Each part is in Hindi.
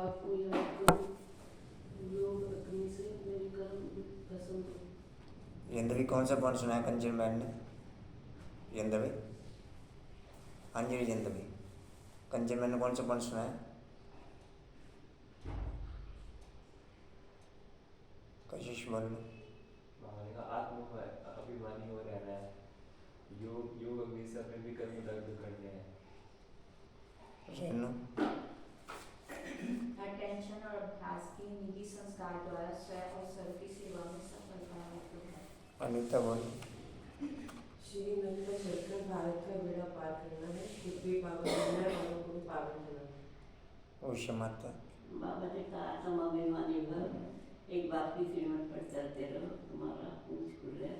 बाप को याद करूं, योग रखने से मेरी कर्म भस्म हो। यंदवी कौन सा पॉइंट सुनाया कंचन मैम ने? यंदवी, हाँ जी यंदवी, कंचन मैम ने कौन सा पॉइंट सुनाया? कशिश बोल लो। आत्म अभिमानी हो रहना है, योग योग अग्नि से अपने भी कर्म दग्ध करने हैं। रेनू, अटेंशन और अभ्यास की निजी संस्कार द्वारा स्वयं और सर्व की सेवा में सफलता हेतु है। अनीता बोल। श्री नदी में चलकर भारत का बेड़ा पार करना है, पृथ्वी पावन करना है, मानव को भी पावन करना है। उषा माता, बाबा ने कहा तुम अभिमानी भव, एक बाप की श्रीमत पर चलते रहो, तुम्हारा ऊंच खुल है,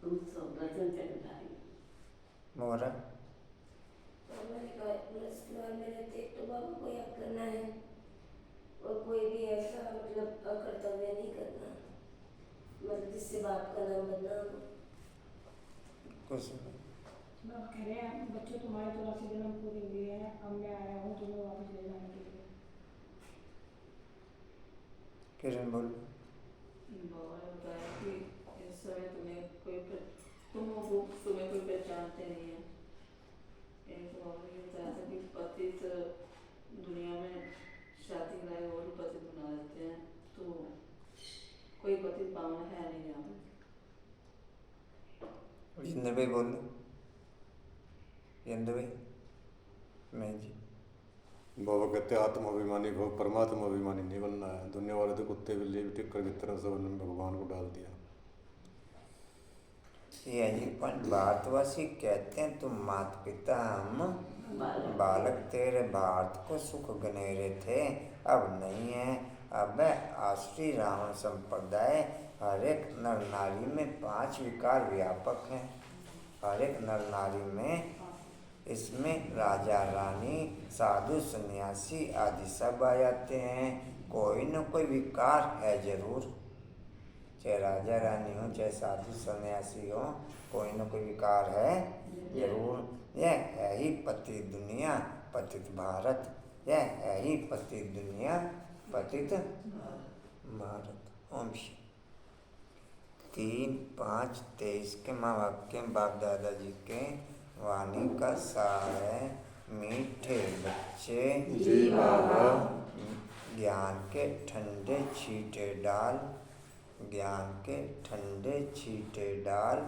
तुम सब वचन चढ़ाएंगे। मोहरा, बाबा ने कहा पुरस्कार में रहते तो बाबा को याद करना है और कोई भी ऐसा मतलब अकर्तव्य नहीं करना, मतलब जिससे बाप का नाम बदनाम हो। कुछ बाबा कह रहे हैं बच्चों तुम्हारे 84 जन्म पूरे हुए हैं, अब मैं आया हूँ तुम्हें वापस ले जाने के लिए। किरण बोल। बाबा ने बताया कि इस समय तुम्हें कोई पहचानते नहीं है। बाबा ने बताया था कि पतित दुनिया में शादी कराए और पतित बना देते हैं, तो कोई पतित पावन है नहीं यहाँ पे। जिंदर भाई बोल लो। जिंदर भाई, मैं जी। बाबा कहते आत्म अभिमानी भव, परमात्मा अभिमानी नहीं बनना है। दुनिया वाले तो कुत्ते बिल्ली भी टिक कर की तरह सब उन्होंने भगवान को डाल दिया। यही पर भारतवासी कहते हैं तुम माता पिता हम बालक तेरे भारत को सुख गनेरे थे, अब नहीं है। अब आश्री रावण संप्रदाय हर एक नर नारी में 5 विकार व्यापक हैं। हर एक नर नारी में, इसमें राजा रानी साधु सन्यासी आदि सब आ जाते हैं। कोई न कोई विकार है जरूर, चाहे राजा रानी हो चाहे साधु सन्यासी हो, कोई न कोई विकार है जरूर। यह है ही पतित दुनिया पतित भारत, यह है ही पतित दुनिया पतित भारत। ओम श्री 3-5-23 के माँ बाप के बाप दादाजी के वाणी का सार है। मीठे बच्चे जी बाबा, ज्ञान के ठंडे छींटे डाल, ज्ञान के ठंडे छींटे डाल।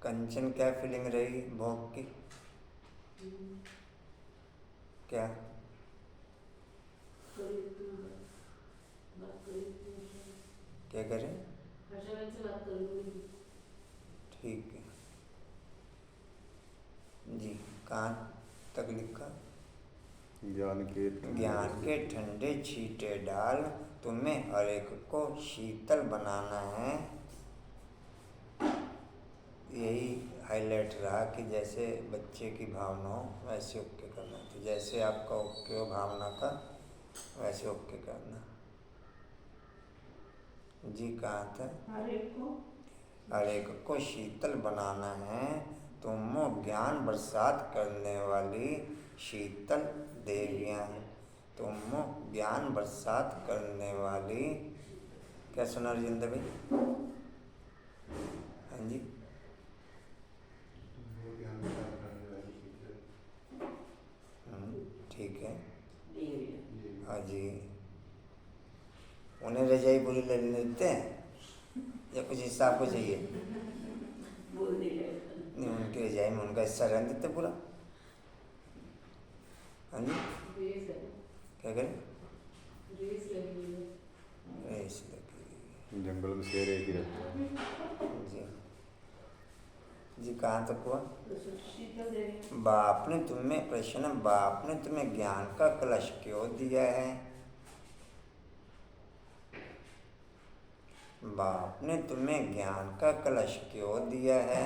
कंचन क्या फीलिंग रही भोग की? क्या क्या करें? हर्षाबेन से बात करूँगी। ठीक है जी। कहाँ तक लिखा? ज्ञान के ठंडे छींटे डाल, तुम्हें हर एक को शीतल बनाना है। यही हाईलाइट रहा कि जैसे बच्चे की भावना हो वैसे ओके करना, तो जैसे आपका ओके हो भावना का वैसे ओके करना जी। कहाँ था? हर एक को शीतल बनाना है, तुम ज्ञान बरसात करने वाली शीतल देवियाँ हैं। तुम ज्ञान बरसात करने वाली, क्या सुना राजेंद्र भाई? हाँ जी, ठीक है। हाँ जी, उन्हें रजाई पूरी ले लेते हैं या कुछ हिस्सा आपको चाहिए? नहीं, उनकी रजाई में उनका हिस्सा रहने देते पूरा। हाँ जी, क्या करें? रेस लगी है। रेस लगी जंगल में शेर एक ही रहता है जी। जी कहाँ तक हुआ? बाप ने तुम्हें प्रश्न, बाप ने तुम्हें ज्ञान का कलश क्यों दिया है? बाप ने तुम्हें ज्ञान का कलश क्यों दिया है?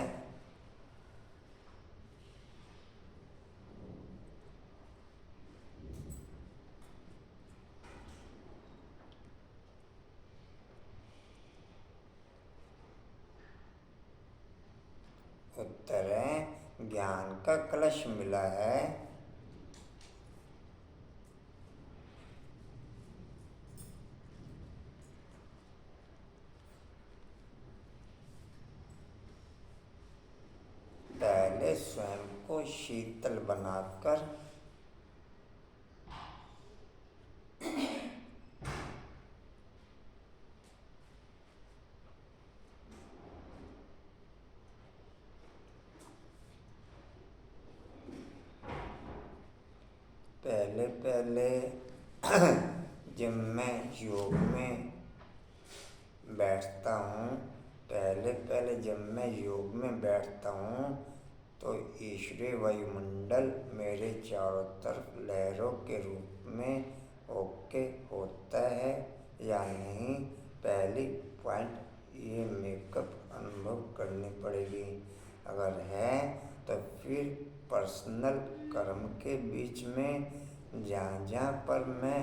ज्ञान का कलश मिला है। पहले स्वयं को शीतल बनाकर पहले जब मैं योग में बैठता हूँ तो ईश्वरीय वायुमंडल मेरे चारों तरफ लहरों के रूप में ओके होता है या नहीं। पहली पॉइंट ये मेकअप अनुभव करनी पड़ेगी। अगर है तो फिर पर्सनल कर्म के बीच में जहाँ पर मैं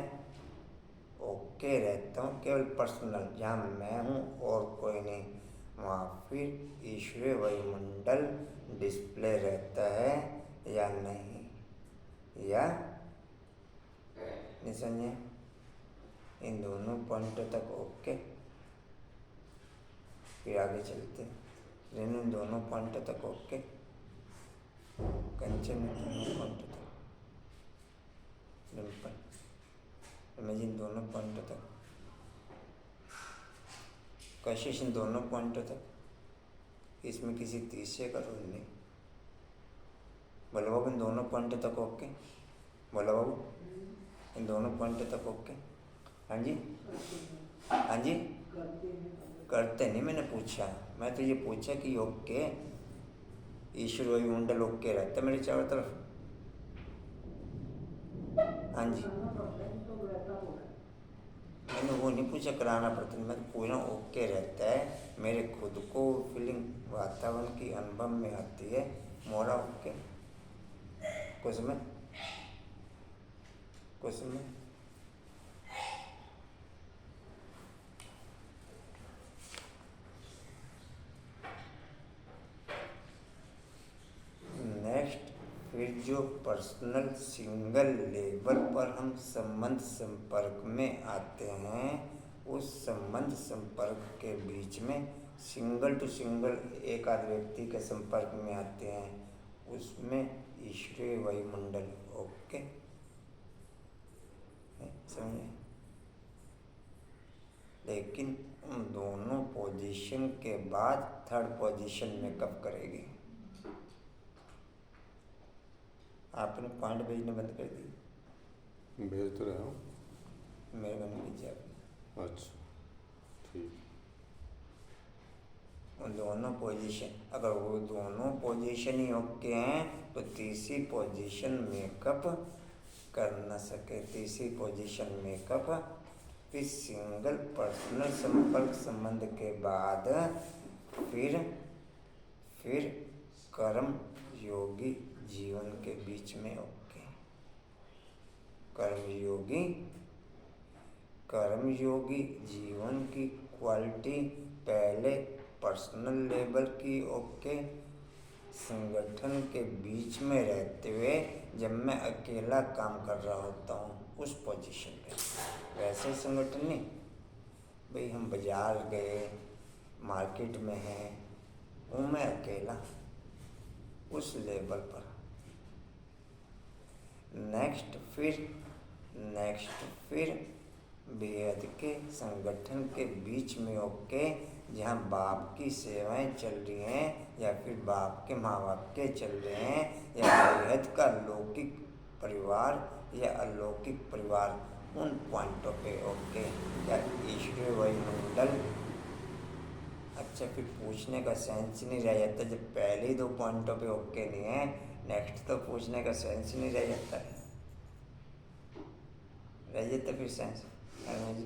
ओके रहता हूँ, केवल पर्सनल जहाँ मैं हूँ और कोई नहीं, वहाँ फिर ईश्वरीय वायुमंडल डिस्प्ले रहता है या नहीं, या नहीं समझे? इन दोनों पॉइंटों तक ओके। फिर आगे चलते। इन दोनों पॉइंटों तक ओके। कंचन दोनों पॉइंटों तक, इन दोनों पॉइंटों तक, कशिश इन दोनों पॉइंटों तक, इसमें किसी तीसरे का रोल नहीं। बोलो बाबू इन दोनों पॉइंटों तक ओके। बोलो बाबू इन दोनों पॉइंटों तक ओके। हाँ जी, हाँ जी, करते नहीं। मैंने पूछा, मैं तो ये पूछा कि ओके ईश्वर वायुमंडल ओके रहता है मेरे चारों तरफ। हाँ जी, मैंने वो नहीं पूछा कराना पड़ता, मैं तो पूछ रहा हूँ ओके रहता है, मेरे खुद को फीलिंग वातावरण की अनुभव में आती है, मोरा ओके। कुछ में नेक्स्ट, फिर जो पर्सनल सिंगल लेवल पर हम संबंध संपर्क में आते हैं, उस संबंध संपर्क के बीच में सिंगल टू सिंगल एक आध व्यक्ति के संपर्क में आते हैं, उसमें ईश्वरीय वायुमंडल ओके। समझे? लेकिन उन दोनों पोजीशन के बाद थर्ड पोजीशन में कब करेगी? आपने पॉइंट भेजने बंद कर दी। भेज तो रहा हूँ। मेरे बंद कीजिए आपने। अच्छा ठीक। उन दोनों पोजीशन, अगर वो दोनों पोजीशन ही ओके हैं तो तीसरी पोजीशन मेकअप कर न सके। तीसरी पोजीशन मेकअप फिर सिंगल पर्सनल संपर्क संबंध के बाद फिर कर्म योगी जीवन के बीच में ओके। कर्मयोगी जीवन की क्वालिटी पहले पर्सनल लेवल की ओके, संगठन के बीच में रहते हुए जब मैं अकेला काम कर रहा होता हूँ उस पोजीशन पे, वैसे संगठन नहीं भाई हम बाजार गए, मार्केट में हैं, हूँ मैं अकेला, उस लेवल पर। नेक्स्ट फिर बेहद के संगठन के बीच में ओके, जहाँ बाप की सेवाएं चल रही हैं या फिर बाप के माँ बाप के चल रहे हैं, या बेहद का लौकिक परिवार या अलौकिक परिवार, उन पॉइंटों पे ओके। या ईश्वरीय वायुमंडल। अच्छा, फिर पूछने का सेंस नहीं रह जाता जब पहले ही दो पॉइंटों पे ओके नहीं है, नेक्स्ट तो पूछने का सेंस नहीं रह जाता है। रह जाता फिर सेंस है जी।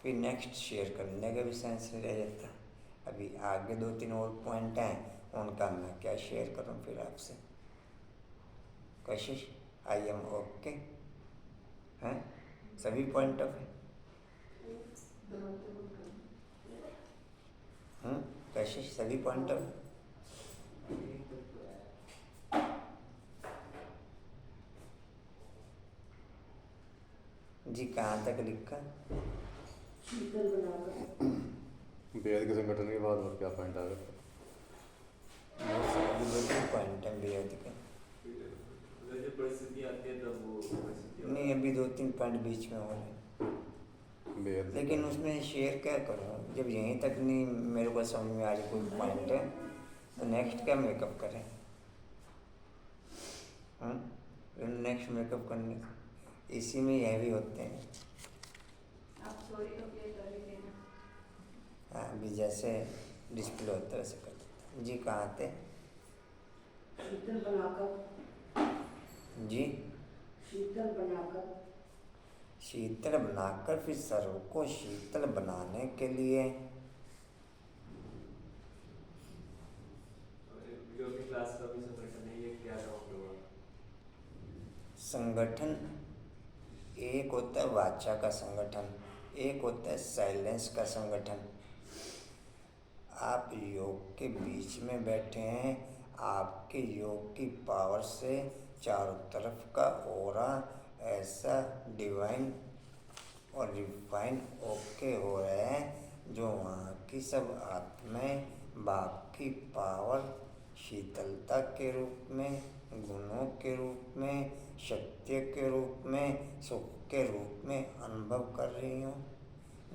फिर नेक्स्ट शेयर करने का भी सेंस नहीं रह जाता। अभी आगे 2-3 और पॉइंट हैं, उनका मैं क्या शेयर करूं फिर आपसे। कशिश आई एम ओके हैं सभी पॉइंट ऑफ कशिश सभी पॉइंट ऑफ जी कहाँ तक लिखा? शीतल बनाकर बेहद के संगठन के बाद और क्या पॉइंट आ गया? पॉइंट है बेहद के। अगर जब परिस्थिति आती है तब वो परिस्थिति नहीं, अभी 2-3 पॉइंट बीच में हो रहे हैं, बेहद लेकिन उसमें शेयर क्या करूँ जब यहीं तक नहीं मेरे को समझ में आ रही कोई पॉइंट है, तो नेक्स्ट क्या मेकअप करें? नेक्स्ट मेकअप करने इसी में यह भी होते हैं। आप स्टोरी को प्ले कर ही देना। हाँ, अभी जैसे डिस्प्ले होता है वैसे कर देते हैं। जी कहाँ थे? शीतल बनाकर जी शीतल बनाकर शीतल बनाकर फिर सर्व को शीतल बनाने के लिए जो अपनी क्लास का भी संगठन है, ये क्या काउंट होगा? संगठन एक होता है वाचा का संगठन, एक होता है साइलेंस का संगठन। आप योग के बीच में बैठे हैं, आपके योग की पावर से चारों तरफ का ऑरा ऐसा डिवाइन और रिफाइन ओके हो रहे हैं जो वहाँ की सब आत्माएं बाप की पावर शीतलता के रूप में, गुणों के रूप में, सत्य के रूप में, सुख के रूप में अनुभव कर रही हूँ।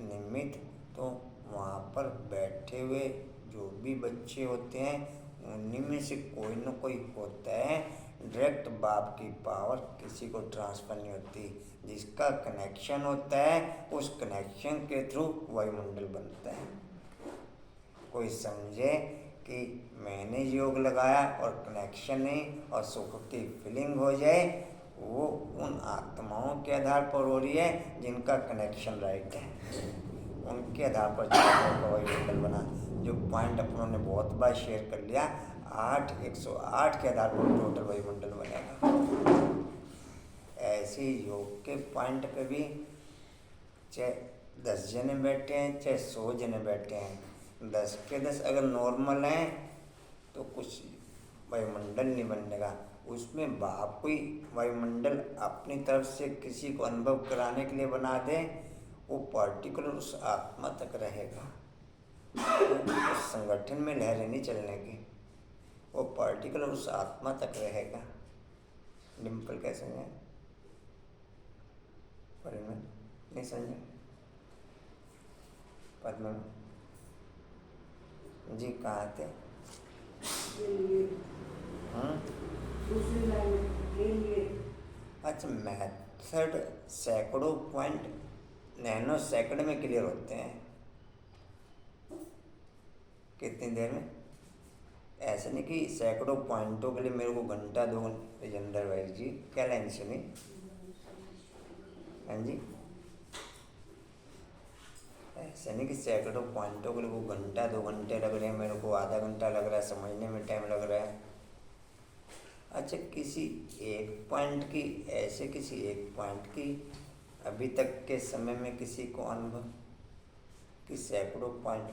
निमित्त तो वहाँ पर बैठे हुए जो भी बच्चे होते हैं उन्हीं में से कोई न कोई होता है। डायरेक्ट बाप की पावर किसी को ट्रांसफ़र नहीं होती, जिसका कनेक्शन होता है उस कनेक्शन के थ्रू वायुमंडल बनता है। कोई समझे कि मैंने योग लगाया और कनेक्शन नहीं और सुख की फीलिंग हो जाए, वो उन आत्माओं के आधार पर हो रही है जिनका कनेक्शन राइट है, उनके आधार पर वायुमंडल बना। जो पॉइंट अपनों ने बहुत बार शेयर कर लिया, 108 के आधार पर टोटल वायुमंडल बनेगा। ऐसे योग के पॉइंट पे भी चाहे 10 जने बैठे हैं चाहे 100 जने बैठे हैं, 10 के 10 अगर नॉर्मल हैं तो कुछ वायुमंडल नहीं बनेगा। उसमें बाप कोई वायुमंडल अपनी तरफ से किसी को अनुभव कराने के लिए बना दे, वो पार्टिकुलर उस आत्मा तक रहेगा। उस संगठन में लहरें नहीं चलने की, वो पार्टिकुलर उस आत्मा तक रहेगा। डिम्पल कैसे समझे? परिमल नहीं समझे? पद्मा जी कहाँ थे? दूसरी लाइन के लिए अच्छा, मेथड सैकड़ों पॉइंट नैनो सेकंड में क्लियर होते हैं। कितनी देर में? ऐसे नहीं कि सैकड़ों पॉइंटों के लिए मेरे को घंटा 2 घंटे। जेंडर वाइज जी क्या लाइन सुनी? हाँ जी, ऐसे नहीं कि सैकड़ों पॉइंटों के लिए वो घंटा 2 घंटे लग रहे हैं, मेरे को आधा घंटा लग रहा है, समझने में टाइम लग रहा है। अच्छा, किसी एक पॉइंट की, ऐसे किसी एक पॉइंट की अभी तक के समय में किसी को अनुभव कि सैकड़ों पॉइंट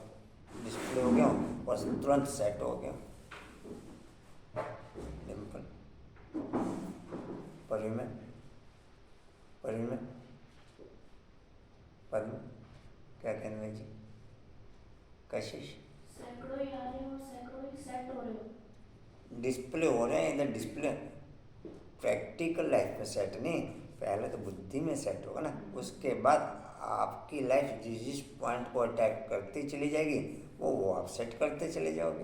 डिस्प्ले हो गया और तुरंत सेट हो गया? डिम्पल, परिमल, पद्म क्या कहना है जी? कशिश, सैकड़ों ही आ रहे हो और सैकड़ों ही सेट हो रहे हो। डिस्प्ले हो रहे हैं। इधर डिस्प्ले प्रैक्टिकल लाइफ में सेट नहीं, पहले तो बुद्धि में सेट होगा ना, उसके बाद आपकी लाइफ जिस जिस पॉइंट को अटैक करती चली जाएगी वो आप सेट करते चले जाओगे।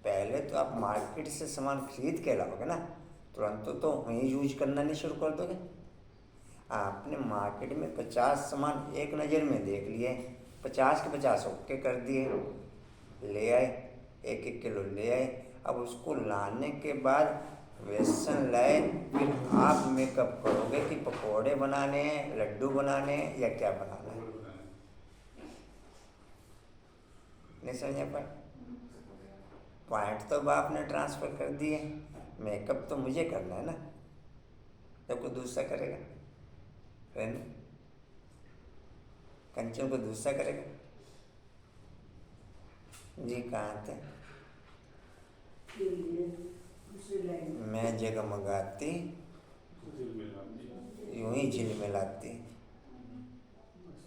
पहले तो आप मार्केट से सामान खरीद के लाओगे ना, तुरंत तो वहीं यूज करना नहीं शुरू कर दोगे। आपने मार्केट में 50 सामान एक नज़र में देख लिए, 50 के 50 ओके कर दिए, ले आए, 1-1 किलो ले आए। अब उसको लाने के बाद बेसन लाए, फिर आप मेकअप करोगे कि पकोड़े बनाने हैं, लड्डू बनाने हैं या क्या बनाना है। नहीं समझ पाए? पॉइंट तो बाप ने ट्रांसफ़र कर दिए, मेकअप तो मुझे करना है ना, जब कोई दूसरा करेगा। रेनू, कंचन को दूसरा करेगा जी? कहाँ थे? के लिए दूसरी लाइन मैं जगमगाती यूं ही झिलमिलाती,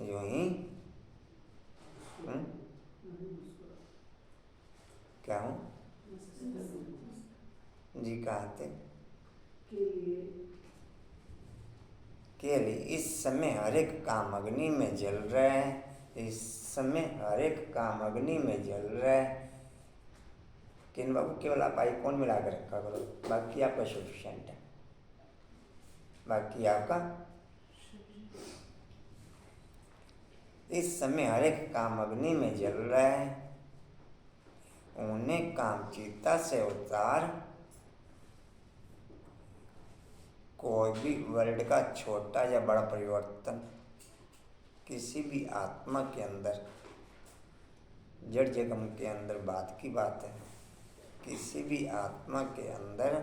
यूं ही क्या हूँ जी कहाँ थे के लिए इस समय हर एक काम अग्नि में जल रहा है, इस समय हर एक काम अग्नि में जल रहा है। किन बाबू केवल आप आइकॉन मिला कर रखा करो, बाकी आपका सफिशिएंट है, बाकी आपका इस समय हर एक काम अग्नि में जल रहा है, उन्हें काम चिता से उतार, कोई भी वर्ल्ड का छोटा या बड़ा परिवर्तन किसी भी आत्मा के अंदर, जड़ जगम के अंदर बात की बात है, किसी भी आत्मा के अंदर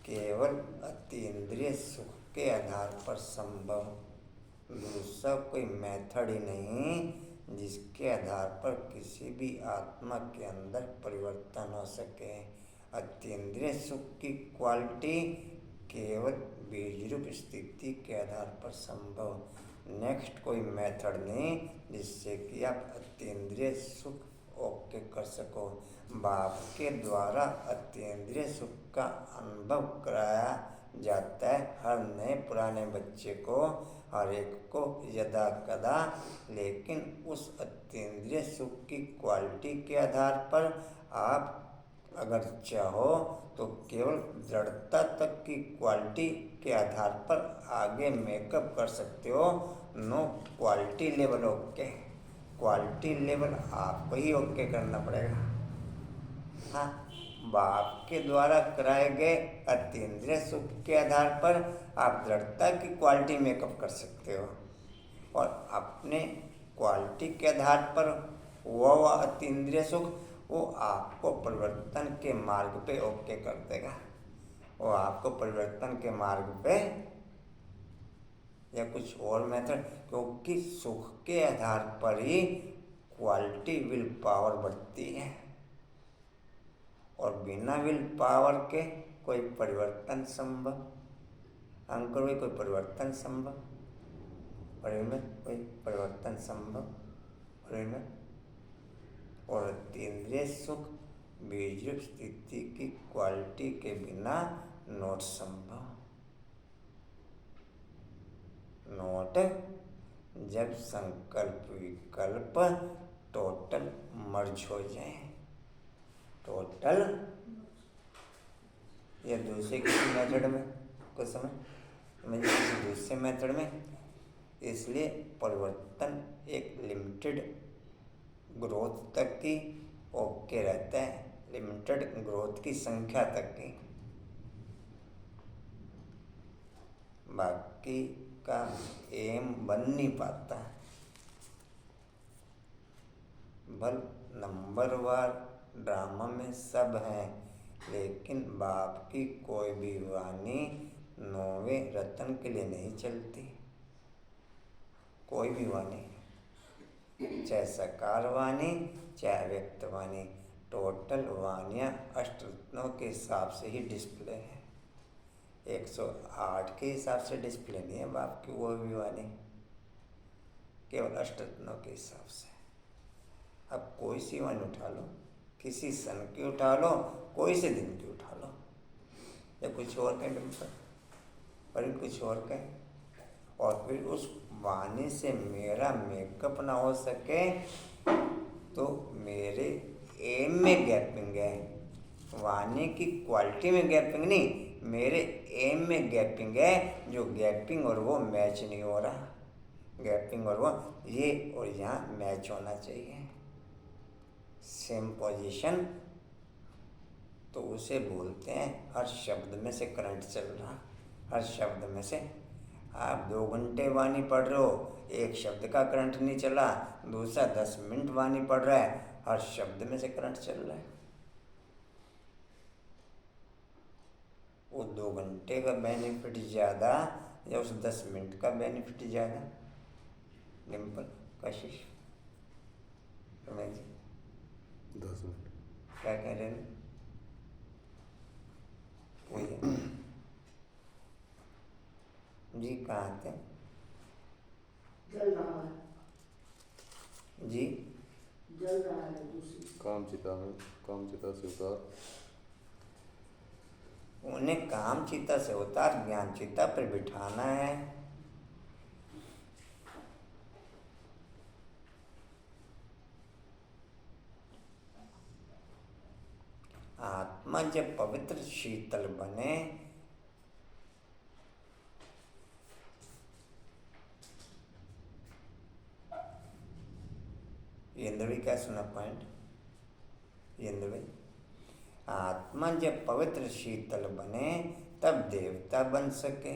केवल अतीन्द्रिय सुख के आधार पर संभव, दूसरा कोई मेथड ही नहीं जिसके आधार पर किसी भी आत्मा के अंदर परिवर्तन हो सके। अतीन्द्रिय सुख की क्वालिटी केवल बीज रूप स्थिति के आधार पर संभव, नेक्स्ट कोई मेथड नहीं जिससे कि आप अतीन्द्रिय सुख ओके कर सको। बाप के द्वारा अतीन्द्रिय सुख का अनुभव कराया जाता है हर नए पुराने बच्चे को, हर एक को यदा कदा, लेकिन उस अतीन्द्रिय सुख की क्वालिटी के आधार पर आप अगर चाहो तो केवल दृढ़ता तक की क्वालिटी के आधार पर आगे मेकअप कर सकते हो। No quality level okay, quality level आपको ही ओके करना पड़ेगा। हाँ, बाप के द्वारा कराए गए अतीन्द्रिय सुख के आधार पर आप दृढ़ता की क्वालिटी मेकअप कर सकते हो, और अपने क्वालिटी के आधार पर वह अतीन्द्रिय सुख वो आपको परिवर्तन के मार्ग पे ओके कर देगा, वो आपको परिवर्तन के मार्ग पे या कुछ और मेथड, क्योंकि सुख के आधार पर ही क्वालिटी विल पावर बढ़ती है, और बिना विल पावर के कोई परिवर्तन संभव, अंकुर में कोई परिवर्तन संभव, शरीर में कोई परिवर्तन संभव, शरीर में, और अतीन्द्रिय सुख बीज रूप स्थिति की क्वालिटी के बिना नोट संभव। नोट जब संकल्प विकल्प टोटल मर्ज हो जाए, टोटल या दूसरे किसी मेथड में कुछ समय किसी दूसरे मेथड में, इसलिए परिवर्तन एक लिमिटेड ग्रोथ तक की ओके रहता है, लिमिटेड ग्रोथ की संख्या तक की, बाकी का एम बन नहीं पाता। बल नंबरवार ड्रामा में सब हैं, लेकिन बाप की कोई भी वाणी नौवें रत्न के लिए नहीं चलती, कोई भी वाणी, चाहे साकार वाणी चाहे व्यक्त वाणी, टोटल वाणियाँ अष्टरत्नों के हिसाब से ही डिस्प्ले है, 108 के हिसाब से डिस्प्ले नहीं है बाप की वो भी वाणी, केवल अष्टरत्नों के हिसाब से। अब कोई सी वाणी उठा लो, किसी सन की उठा लो, कोई से दिन की उठा लो, या कुछ और कहें पर कुछ और कहें, और फिर उस वाणी से मेरा मेकअप ना हो सके तो मेरे एम में गैपिंग है, वाणी की क्वालिटी में गैपिंग नहीं, मेरे एम में गैपिंग है, जो गैपिंग और वो मैच नहीं हो रहा, गैपिंग और वो ये और यहाँ मैच होना चाहिए, सेम पोजीशन, तो उसे बोलते हैं हर शब्द में से करंट चल रहा, हर शब्द में से। आप 2 घंटे वाणी पढ़ रहे हो, एक शब्द का करंट नहीं चला, दूसरा 10 मिनट वाणी पढ़ रहा है, हर शब्द में से करंट चल रहा है। वो 2 घंटे का बेनिफिट ज़्यादा या उस 10 मिनट का बेनिफिट ज़्यादा? डिम्पल, कशिश, रमेश जी 10 मिनट क्या कह रहे हैं? वही जी कहाँ थे? जल रहा है, जी जल रहा है दूसरी। काम चिता से उतार। उन्हें काम चिता से उतार ज्ञान चिता पर बिठाना है। आत्मा जब पवित्र शीतल बने इंद्रवी क्या सुना पॉइंट? इंद्रवी आत्मा जब पवित्र शीतल बने तब देवता बन सके।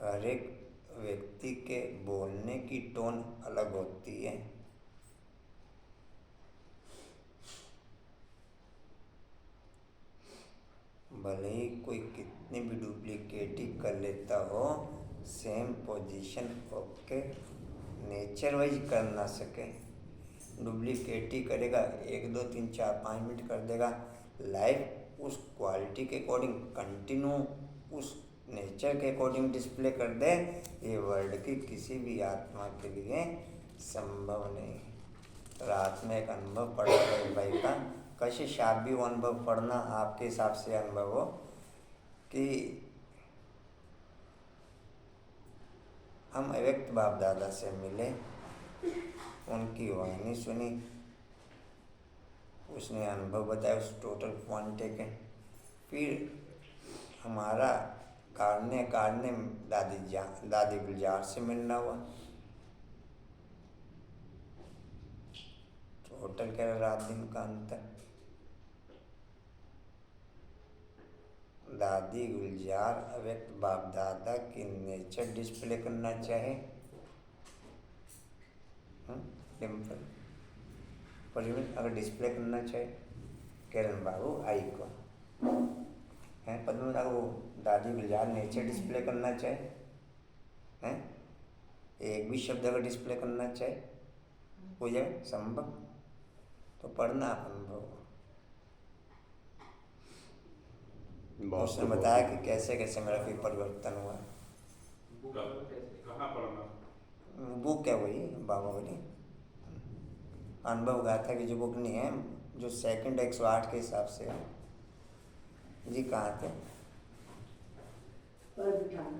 हर एक व्यक्ति के बोलने की टोन अलग होती है। भले ही कोई कितनी भी डुप्लीकेट ही कर लेता हो, same position okay nature wise कर ना सके, डुप्लीकेट ही करेगा, 1 2 3 4 5 मिनट कर देगा। लाइफ उस क्वालिटी के अकॉर्डिंग कंटिन्यू उस नेचर के अकॉर्डिंग डिस्प्ले कर दे, ये वर्ल्ड की किसी भी आत्मा के लिए संभव नहीं। रात में एक अनुभव पड़ा है भाई का, कशिश आप भी वो अनुभव पढ़ना, आपके हिसाब से अनुभव हो कि हम अव्यक्त बाप दादा से मिले, उनकी वाणी सुनी, उसने अनुभव बताया उस टोटल क्वांटे के। फिर हमारा कारने दादी गुलजार से मिलना हुआ। टोटल कह रहा रात दिन का अंतर। दादी गुलजार अव्यक्त बाप दादा की नेचर डिस्प्ले करना चाहे, डिम्पल परिमित अगर डिस्प्ले करना चाहे, किरण बाबू आई को हैं, पद्म अगर वो दादी गुलजार नेचर डिस्प्ले करना चाहे हैं, एक भी शब्द अगर डिस्प्ले करना चाहे हो जाए संभव, तो पढ़ना अनुभव। उसने बताया कि कैसे कैसे मेरा फिर परिवर्तन हुआ। कहाँ पढ़ना? बुक है वही बाबा वाली अनुभव गाथा की जो बुक नहीं है, जो सेकंड 108 के हिसाब से है। जी कहाँ थे? पर बिठाना,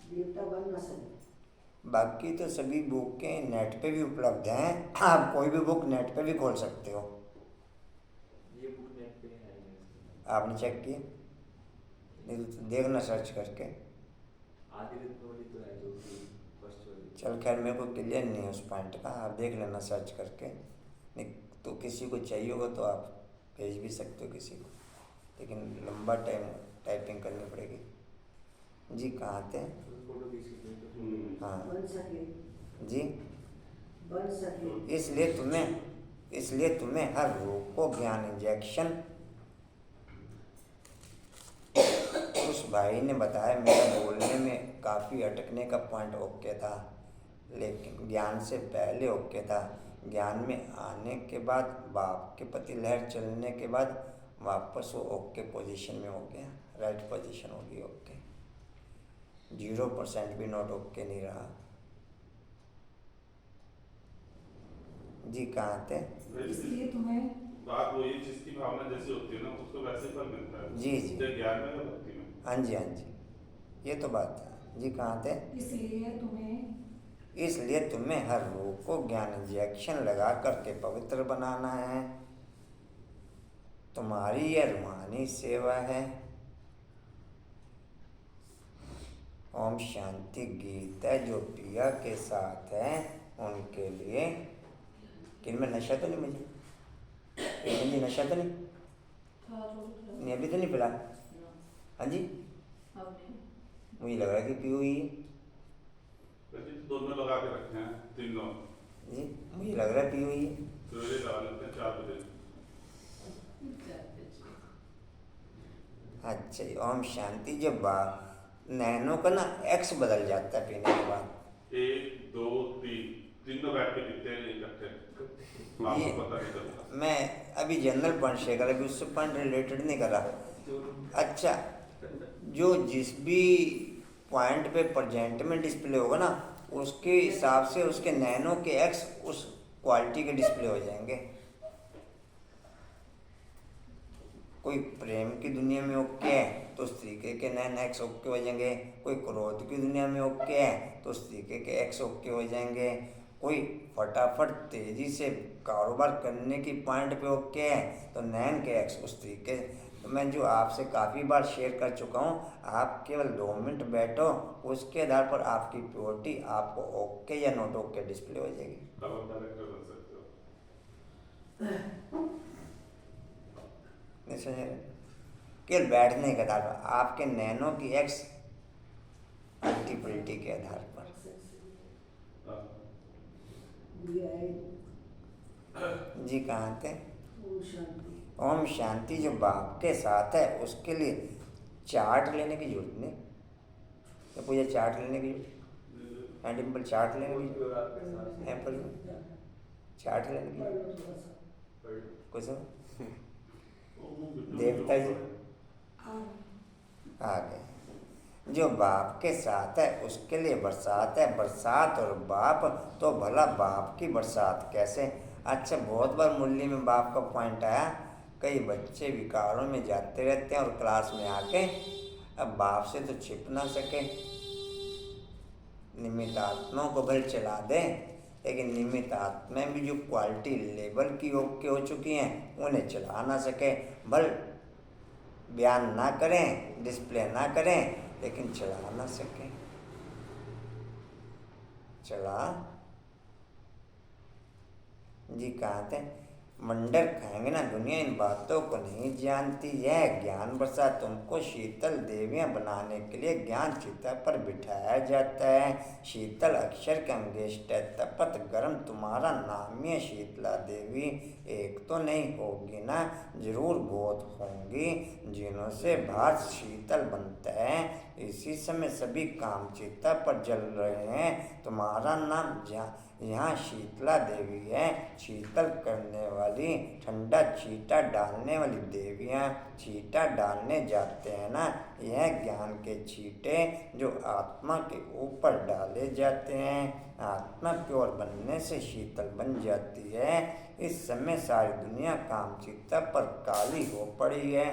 देवता बन न सके। बाकी तो सभी बुकें नेट पे भी उपलब्ध हैं, आप कोई भी बुक नेट पे भी खोल सकते हो। ये बुक नेट पे है नहीं इसमें। आपने चेक किया? नहीं तो देखना सर्च करके। आदि रत्न वाली तो है जो फर्स्ट वाली। चल खैर मेरे को क्लियर नहीं है उस पॉइंट का, आप देख लेना सर्च करके। नहीं तो किसी को चाहिए होगा तो आप भेज भी सकते हो किसी को, लेकिन लंबा टाइम टाइपिंग करनी पड़ेगी। जी कहाँ थे? फोटो खींच के हाँ बन सके, जी, बन सके। इसलिए तुम्हें हर रोग को ज्ञान इंजेक्शन। उस भाई ने बताया मेरा बोलने में काफ़ी अटकने का पॉइंट ओके था, लेकिन ज्ञान से पहले ओके था। ज्ञान में आने के बाद बाप के प्रति लहर चलने के बाद वापस वो ओके पोजीशन में हो गया, राइट पोजीशन हो गई ओके। 0% भी नॉट ओके नहीं रहा। जी कहाँ थे? इसलिए तुम्हें बात वही जिसकी भावना जैसी होती है ना उसको वैसे फल मिलता है। जी जी चाहे ज्ञान में या भक्ति में। हाँ जी हाँ जी, ये तो बात है। जी कहाँ थे? इसलिए तुम्हें हर रोग को ज्ञान इंजेक्शन लगा करके पवित्र बनाना है। तुम्हारी यह रूहानी सेवा है। ओम शांति गीत है जो पिया के साथ है उनके लिए। किन में नशा तो नहीं? मुझे जी नशा तो नहीं अभी तो नहीं पिला? हाँ जी मुझे लग रहा है कि पी हुई है वैसे तो दोनों लगा के रखे हैं तीनों जी, मुझे लग रहा है पी हुई है। सवेरे लगा लेते हैं 4 बजे। अच्छा जी, ओम शांति। जब नैनों का ना एक्स बदल जाता है पीने के बाद। 1 2 3 तीनों बैठ के पीते हैं इकट्ठे। आपको पता नहीं चलता। मैं अभी जनरल पॉइंट शेयर कर, अभी उससे पॉइंट रिलेटेड नहीं कर रहा। अच्छा, जो जिस भी पॉइंट पे प्रेजेंट में डिस्प्ले होगा ना, उसके हिसाब से उसके नैनो के एक्स उस क्वालिटी के डिस्प्ले हो जाएंगे। कोई प्रेम की दुनिया में ओके है तो उस तरीके के नैन एक्स ओके हो जाएंगे। कोई क्रोध की दुनिया में ओके है तो उस तरीके के एक्स ओके हो जाएंगे। कोई फटाफट तेजी से कारोबार करने की पॉइंट पे ओके है तो नैन के एक्स उस तरीके। तो मैं जो आपसे काफ़ी बार शेयर कर चुका हूँ, आप केवल 2 मिनट बैठो, उसके आधार पर आपकी प्योरिटी आपको ओके या नॉट ओके डिस्प्ले हो जाएगी। तब आप डायरेक्टर बन सकते हो। नहीं समझे? केवल बैठने के आधार पर आपके नैनो की एक्स मल्टीपलिटी के आधार पर। हाँ। जी कहाँ थे? ओम शांति जो बाप के साथ है उसके लिए चार्ट लेने की जरूरत नहीं। तो पूजा चार्ट लेने की जरूरत है? डिम्पल चार्ट लेने की जरूरत है? पर चार्ट लेने की कुछ देवता जी आ गए। जो बाप के साथ है उसके लिए बरसात है। बरसात और बाप, तो भला बाप की बरसात कैसे? अच्छा, बहुत बार मुरली में बाप का पॉइंट आया। कई बच्चे विकारों में जाते रहते हैं और क्लास में आके अब बाप से तो छिप ना सके। निमित्त आत्माओं को भले चला दें, लेकिन निमित्त आत्माएं भी जो क्वालिटी लेवल की ओके हो चुकी हैं उन्हें चला ना सके। भले बयान ना करें, डिस्प्ले ना करें, लेकिन चला ना सके। चला जी कहाँ थे? मंडर खाएंगे ना, दुनिया इन बातों को नहीं जानती। यह ज्ञान बरसा तुमको शीतल देवियां बनाने के लिए ज्ञान चिता पर बिठाया जाता है। शीतल अक्षर के अंगेष्ट तपत गर्म तुम्हारा नाम है शीतला देवी। एक तो नहीं होगी ना, जरूर बहुत होंगी जिन्हों से भात शीतल बनता है। इसी समय सभी काम चिता पर जल रहे हैं। तुम्हारा नाम यहाँ शीतला देवी है, शीतल करने वाली, ठंडा छींटा डालने वाली देवियाँ। छींटा डालने जाते हैं ना, यह ज्ञान के छींटे जो आत्मा के ऊपर डाले जाते हैं। आत्मा प्योर बनने से शीतल बन जाती है। इस समय सारी दुनिया काम चिता पर काली हो पड़ी है।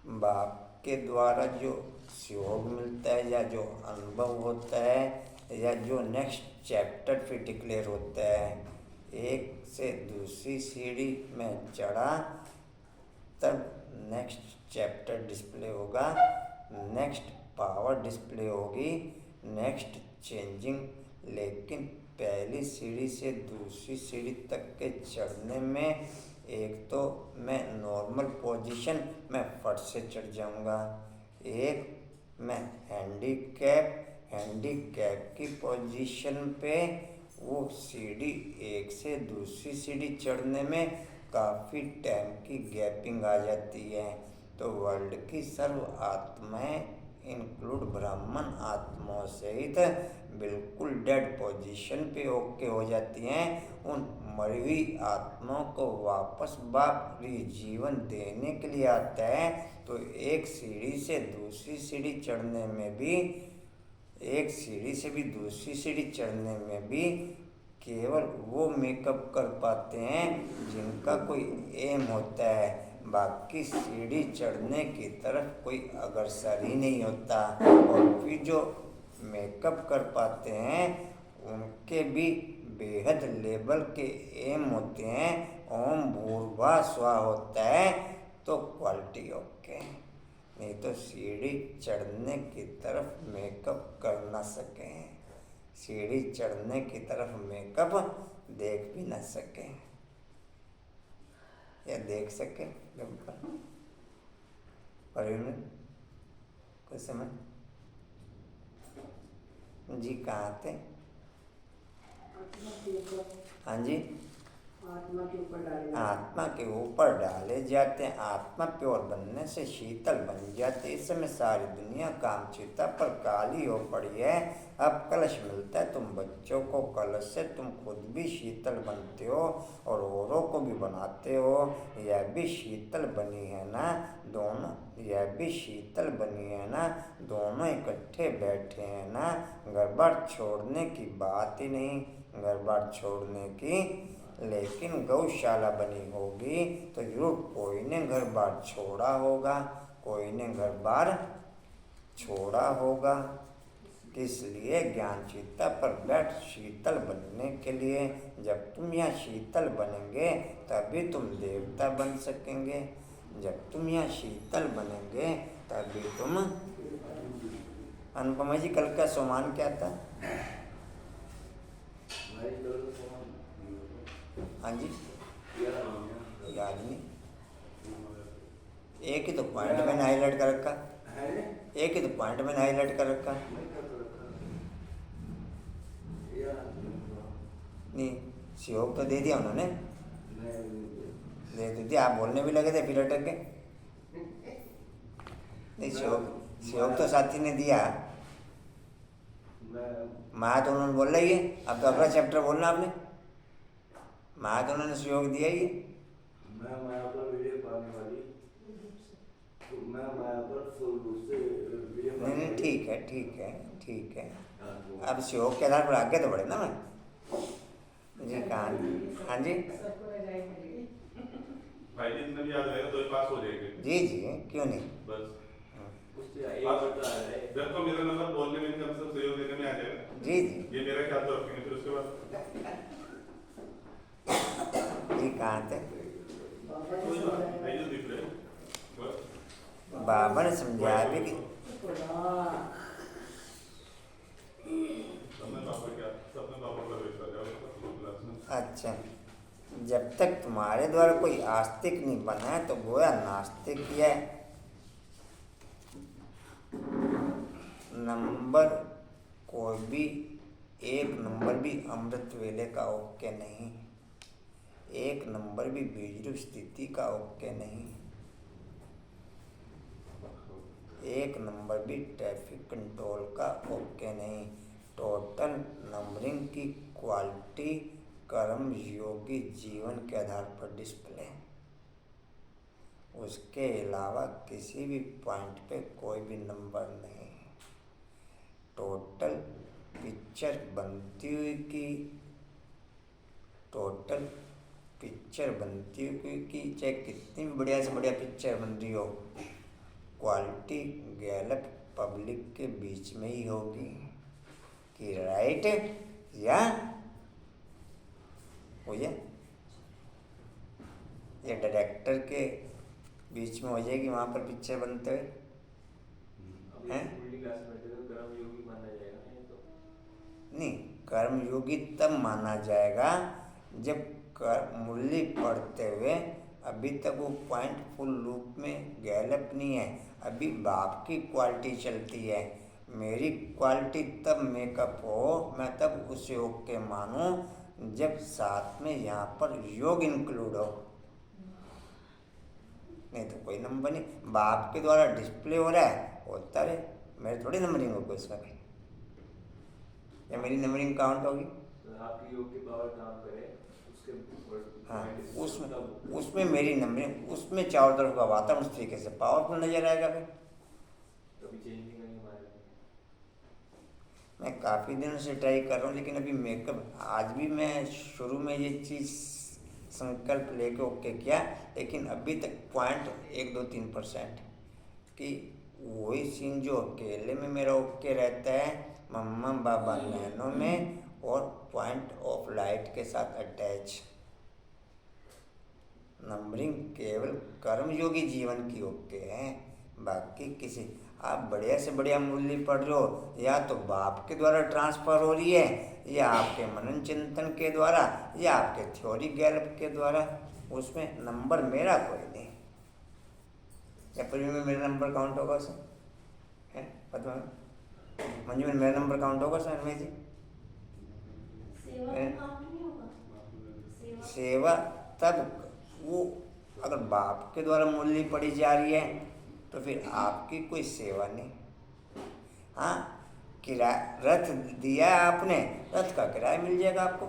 बाप के द्वारा जो सहयोग मिलता है या जो अनुभव होता है या जो नेक्स्ट चैप्टर पे डिक्लेयर होता है, एक से दूसरी सीढ़ी में चढ़ा तब नेक्स्ट चैप्टर डिस्प्ले होगा, नेक्स्ट पावर डिस्प्ले होगी, नेक्स्ट चेंजिंग। लेकिन पहली सीढ़ी से दूसरी सीढ़ी तक के चढ़ने में एक तो मैं नॉर्मल पोजीशन में फट से चढ़ जाऊंगा, एक मैं हैंडीकैप की पोजीशन पे वो सीढ़ी एक से दूसरी सीढ़ी चढ़ने में काफ़ी टाइम की गैपिंग आ जाती है। तो वर्ल्ड की सर्व आत्माएं इंक्लूड ब्राह्मण आत्माओं सहित बिल्कुल डेड पोजीशन पे ओके हो जाती हैं। उन मरी हुई आत्माओं को वापस बाप जीवन देने के लिए आता है। तो एक सीढ़ी से दूसरी सीढ़ी चढ़ने में भी, एक सीढ़ी से भी दूसरी सीढ़ी चढ़ने में भी केवल वो मेकअप कर पाते हैं जिनका कोई एम होता है। बाकी सीढ़ी चढ़ने की तरफ कोई अग्रसर ही नहीं होता। और फिर जो मेकअप कर पाते हैं उनके भी बेहद लेवल के एम होते हैं। ओम भूर्भुवः स्वः होता है तो क्वालिटी ओके, नहीं तो सीढ़ी चढ़ने की तरफ मेकअप कर ना सके, सीढ़ी चढ़ने की तरफ मेकअप देख भी ना सके या देख सके। कुछ समझ? जी कहाँ थे? हाँ जी आत्मा के ऊपर डाले आत्मा के ऊपर डाले जाते हैं। आत्मा प्योर बनने से शीतल बन जाती है। इस समय सारी दुनिया कामचिता पर काली हो पड़ी है। अब कलश मिलता है तुम बच्चों को, कलश से तुम खुद भी शीतल बनते हो और औरों को भी बनाते हो। यह भी शीतल बनी है ना दोनों, यह भी शीतल बनी है ना, दोनों इकट्ठे बैठे हैं ना। घर बार छोड़ने की बात ही नहीं, घर बार छोड़ने की, लेकिन गौशाला बनी होगी तो जरूर कोई ने घर बार छोड़ा होगा, कोई ने घर बार छोड़ा होगा। किस लिए? ज्ञान चिता पर बैठ शीतल बनने के लिए। जब तुम यहाँ शीतल बनेंगे तभी तुम देवता बन सकेंगे। जब तुम यहाँ शीतल बनेंगे तभी तुम। अनुपमा जी कल का सामान क्या था? हाँ जी, याद नहीं। एक ही तो पॉइंट मैंने हाईलाइट कर रखा, एक ही तो पॉइंट मैंने हाईलाइट कर रखा। नहीं, सहयोग तो दे दिया उन्होंने, दे दिया। आप बोलने भी लगे थे फिर अटक के। नहीं, सहयोग तो साथी ने दिया। माया तो उन्होंने बोला ही है। अब तो अगला चैप्टर बोलना आपने। माया तो उन्होंने सहयोग दिया ही है। मैं माया पर विजय पाने वाली, तो मैं माया पर फुल रूप से विजय पाने नहीं, वाली। ठीक है, ठीक है, ठीक है। अब सहयोग के आधार पर आगे तो बढ़े ना मैं जी। कहाँ? हाँ जी, भाई जी जितना भी याद रहेगा तो ही पास हो जाएंगे। जी जी, क्यों नहीं। बस उससे एक बता रहा है। जब तो मेरा नंबर बोलने में कम से कम सहयोग देने में आ जाएगा। जी जी ये मेरा ख्याल तो रखेंगे फिर उसके बाद जी। कहाँ थे? कोई बात नहीं, दिख रहे बस। बाबा ने समझाया भी कि सबने बाबा क्या, सबने बाबा पर विश्वास है। अच्छा, जब तक तुम्हारे द्वारा कोई आस्तिक नहीं बना है तो गोया नास्तिक ही है। नंबर कोई भी, एक नंबर भी अमृत वेले का ओके नहीं, एक नंबर भी बीजरूप स्थिति का ओके नहीं, एक नंबर भी ट्रैफिक कंट्रोल का ओके नहीं। टोटल नंबरिंग की क्वालिटी कर्म योगी जीवन के आधार पर डिस्प्ले, उसके अलावा किसी भी पॉइंट पे कोई भी नंबर नहीं। टोटल पिक्चर बनती हुई की, टोटल पिक्चर बनती हुई की, चाहे कितनी भी बढ़िया से बढ़िया पिक्चर बन रही हो, क्वालिटी गैलप पब्लिक के बीच में ही होगी कि राइट या हो जाए, या डायरेक्टर के बीच में हो जाएगी वहाँ पर पिक्चर बनते हुए हैं। कर्मयोगी माना जाएगा नहीं तो? नहीं, कर्मयोगी तब माना जाएगा जब मुरली पढ़ते हुए अभी तक वो पॉइंट फुल लूप में गैलप नहीं है, अभी बाप की क्वालिटी चलती है। मेरी क्वालिटी तब मेकअप हो, मैं तब उस योग के मानूं जब साथ में यहाँ पर योग इंक्लूड हो, नहीं तो कोई नंबर नहीं। बाप के द्वारा डिस्प्ले हो रहा है, होता रहे, मेरे थोड़ी नंबरिंग होगी उसमें भी, या मेरी नंबरिंग काउंट होगी। तो आपकी योग की पावर काम करे उसके हाँ, उसमें मेरी नंबरिंग, उसमें चारों तरफ का वातावरण उस तरीके से पावरफुल नजर आएगा। फिर कभी चेंज नहीं करेंगे हमारे। मैं काफ़ी दिनों से ट्राई कर रहा हूँ, लेकिन अभी मेकअप, आज भी मैं शुरू में ये चीज़ संकल्प लेके ओके किया, लेकिन अभी तक पॉइंट 1-2-3% कि वही सीन जो अकेले में मेरा ओके रहता है, मम्मा बाबा नैनो में और पॉइंट ऑफ लाइट के साथ अटैच। नंबरिंग केवल कर्मयोगी जीवन की ओके है, बाकी किसी, आप बढ़िया से बढ़िया मुरली पढ़ रहे हो, या तो बाप के द्वारा ट्रांसफर हो रही है, या आपके मनन चिंतन के द्वारा, या आपके थ्योरी गैलप के द्वारा, उसमें नंबर मेरा कोई नहीं। या पूर्वी में मेरा नंबर काउंट होगा उसमें, है पता मंजू में मेरा नंबर काउंट होगा सर में जी? सेवा में काउंट नहीं होगा, सेवा सेवा तब वो अगर बाप के द्वारा मूल्य पड़ी जा रही है तो फिर आपकी कोई सेवा नहीं। हाँ, किराया रथ दिया है आपने, रथ का किराया मिल जाएगा आपको,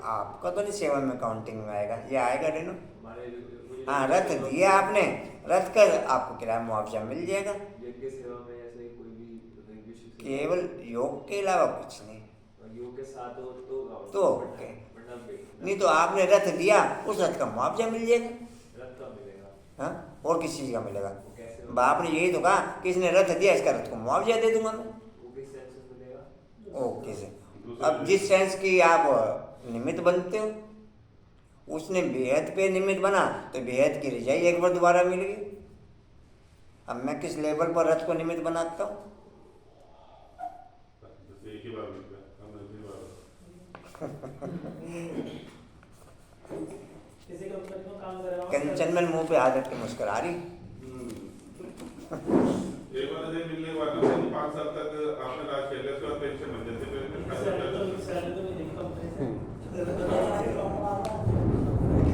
आपका तो नहीं सेवा में काउंटिंग में आएगा। ये आएगा रेनू? हाँ, रथ दिया आपने, रथ का आपको किराया मुआवजा मिल जाएगा। यज्ञ सेवा में ऐसे कोई भी केवल योग के अलावा कुछ नहीं। योग के साथ हो तो ओके, नहीं तो आपने रथ दिया, उस रथ का मुआवजा मिल जाएगा। रथ का मिलेगा? हाँ, और किस चीज़ का मिलेगा? बाप ने यही तो कहा कि इसने रथ दिया, इसका रथ को मुआवजा दे दूंगा मैं। वो किस सेंस में मिलेगा? ओके से अब जिस सेंस की आप निमित्त बनते हो, उसने बेहद पे निमित्त बना तो बेहद की रजाई एक बार दोबारा मिलेगी। अब मैं किस लेवल पर रथ को निमित्त बनाता हूँ? एक ही बार मिलता है, हम एक ही बार। कंचन में मुंह पे हाथ रख के मुस्कुरा रही। एक बार जब मिलने के बाद ना 5 साल तक आपने राज किया, उसके बाद पेंशन बन जाती है।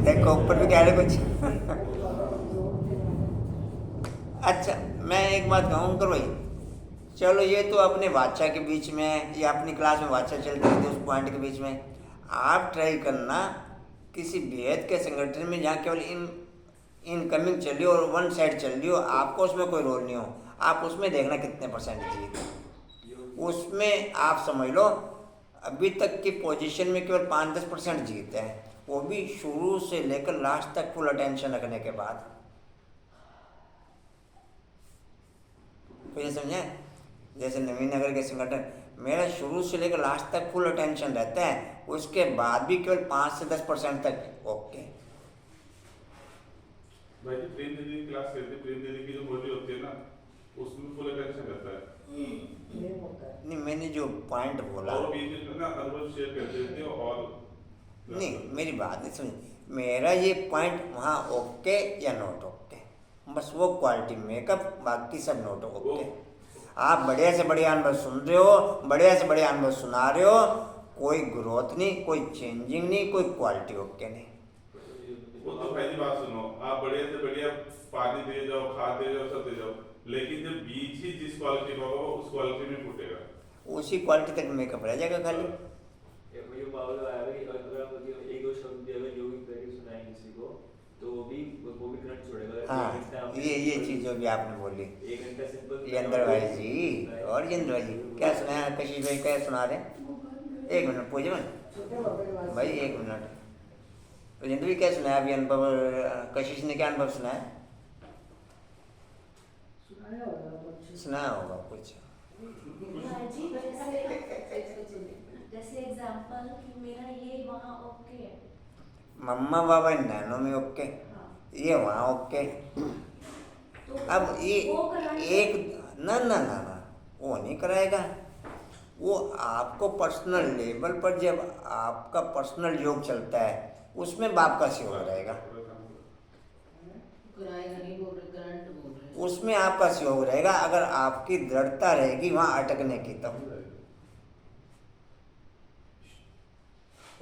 देखो ऊपर भी कह रहे कुछ। अच्छा, मैं एक बात कहूँ करो भाई, चलो ये तो अपने बादशाह के बीच में है, या अपनी क्लास में बादशाह चल रही थी उस पॉइंट के बीच में। आप ट्राई करना किसी बेहद के संगठन में जहाँ केवल इनकमिंग चल रही हो और वन साइड चल रही हो, आपको उसमें कोई रोल नहीं हो, आप उसमें देखना कितने % जीत। उसमें आप समझ लो अभी तक की पोजीशन में केवल 5-10% जीते हैं, वो भी शुरू से लेकर लास्ट तक फुल अटेंशन रखने के बाद। तो ये समझे, जैसे नवीन नगर के संगठन मेरा शुरू से लेकर लास्ट तक फुल अटेंशन रहता है, उसके बाद भी केवल 5 से 10% तक ओके। भाई जी प्रेम दीदी की क्लास करते, प्रेम दीदी की जो बोली होती है ना, उसमें फुल अटेंशन रहता है। नहीं, मैंने जो पॉइंट बोला और बीच में ना अनुभव शेयर कर देते हो और नहीं, मेरी बात नहीं समझ। मेरा ये पॉइंट वहाँ ओके या नोट ओके, बस वो क्वालिटी मेकअप, बाकी सब नोट ओके। आप बढ़िया से बढ़िया अनुभव सुन रहे हो, बढ़िया से बढ़िया अनुभव सुना रहे हो, कोई ग्रोथ नहीं, कोई चेंजिंग नहीं, कोई क्वालिटी ओके नहीं। वो तो पहली बात सुनो, आप बढ़िया से बढ़िया पानी दे जाओ, खाद दे जाओ, सब दे जाओ, लेकिन जब बीज ही जिस क्वालिटी का होगा उस क्वालिटी में फूटेगा, उसी क्वालिटी तक मेकअप रह जाएगा खाली। ये पावर आया भाई, अगर आप एक दो शब्द भी अगर योगिक प्रैक्टिस सुनाएं किसी को तो वो भी करंट छोड़ेगा। हाँ, ये चीज जो भी आपने बोली, 1 घंटा सिंपल। ये अंदर भाई जी और जिंद्र भाई जी क्या सुनाया, कशिश भाई क्या सुना रहे? 1 मिनट पूजे भाई, 1 मिनट। तो जिंद्र भाई क्या सुनाया अभी अनुभव, कशिश ने क्या अनुभव सुनाया? सुनाया होगा कुछ। जी, जैसे एग्जांपल कि मेरा ये वहाँ ओके है, मम्मा बाबा नैनो में ओके, ये वहाँ ओके। तो अब ये वो कराएंगे? एक ना ना ना ना वो नहीं कराएगा, वो आपको पर्सनल लेवल पर जब आपका पर्सनल योग चलता है उसमें बाप का सहयोग रहेगा, उसमें आपका सहयोग रहेगा। अगर आपकी दृढ़ता रहेगी वहाँ अटकने की, तब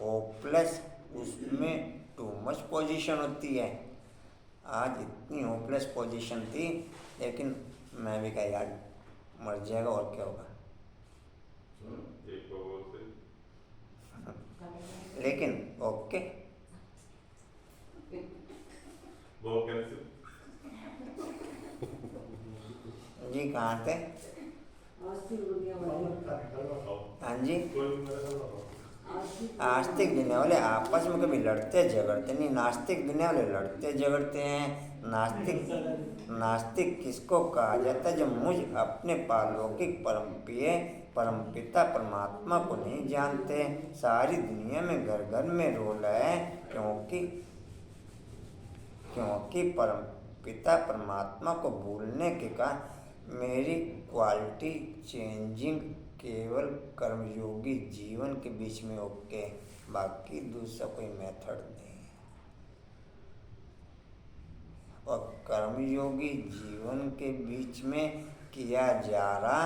ओ प्लस उसमें टू मच पोजीशन होती है। आज इतनी होपलेस पोजीशन थी, लेकिन मैं भी कहा यार मर जाएगा और क्या होगा, लेकिन ओके। वो कैसे जी कहाँ थे? हाँ जी, आस्तिक दुनिया वाले आपस में कभी लड़ते झगड़ते नहीं, नास्तिक दुनिया वाले लड़ते झगड़ते हैं। नास्तिक किसको कहा जाता है? जब मुझ अपने पारलौकिक परमपिता परमात्मा को नहीं जानते। सारी दुनिया में घर घर में रोल है, क्योंकि परमपिता परमात्मा को भूलने के कारण मेरी क्वालिटी चेंजिंग केवल कर्मयोगी जीवन के बीच में ओके, बाकी दूसरा कोई मेथड नहीं है। और कर्मयोगी जीवन के बीच में किया जा रहा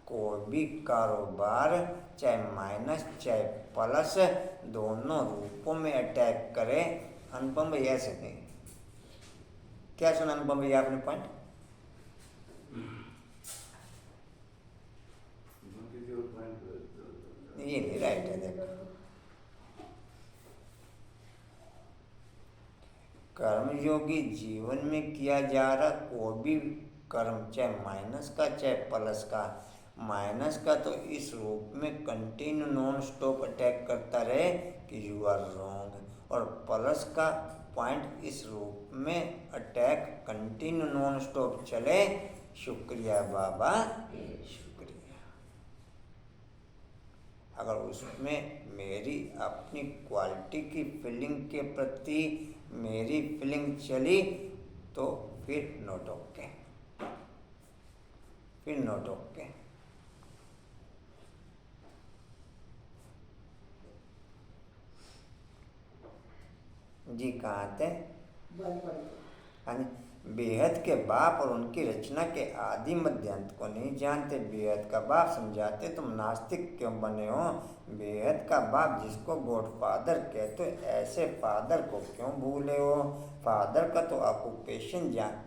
कोई भी कारोबार चाहे माइनस चाहे प्लस, दोनों रूपों में अटैक करे। अनुपम भाई ऐसे नहीं, क्या सुना अनुपम भैया आपने पॉइंट? ये नहीं राइट है। देखो कर्मयोगी जीवन में किया जा रहा कोई भी कर्म, चाहे माइनस का चाहे प्लस का, माइनस का तो इस रूप में कंटिन्यू नॉन स्टॉप अटैक करता रहे कि यू आर रॉन्ग, और प्लस का पॉइंट इस रूप में अटैक कंटिन्यू नॉन स्टॉप चले। शुक्रिया बाबा शुक्रिया। अगर उसमें मेरी अपनी क्वालिटी की फीलिंग के प्रति मेरी फीलिंग चली तो फिर नोट ओके, फिर नोट ओके। जी कहाँ थे? हाँ जी। बेहद के बाप और उनकी रचना के आदि मध्यांत को नहीं जानते, बेहद का बाप समझाते तुम नास्तिक क्यों बने हो? बेहद का बाप जिसको गॉड फादर कहते हो, ऐसे फादर को क्यों भूले हो? फादर का तो ऑक्यूपेशन जान,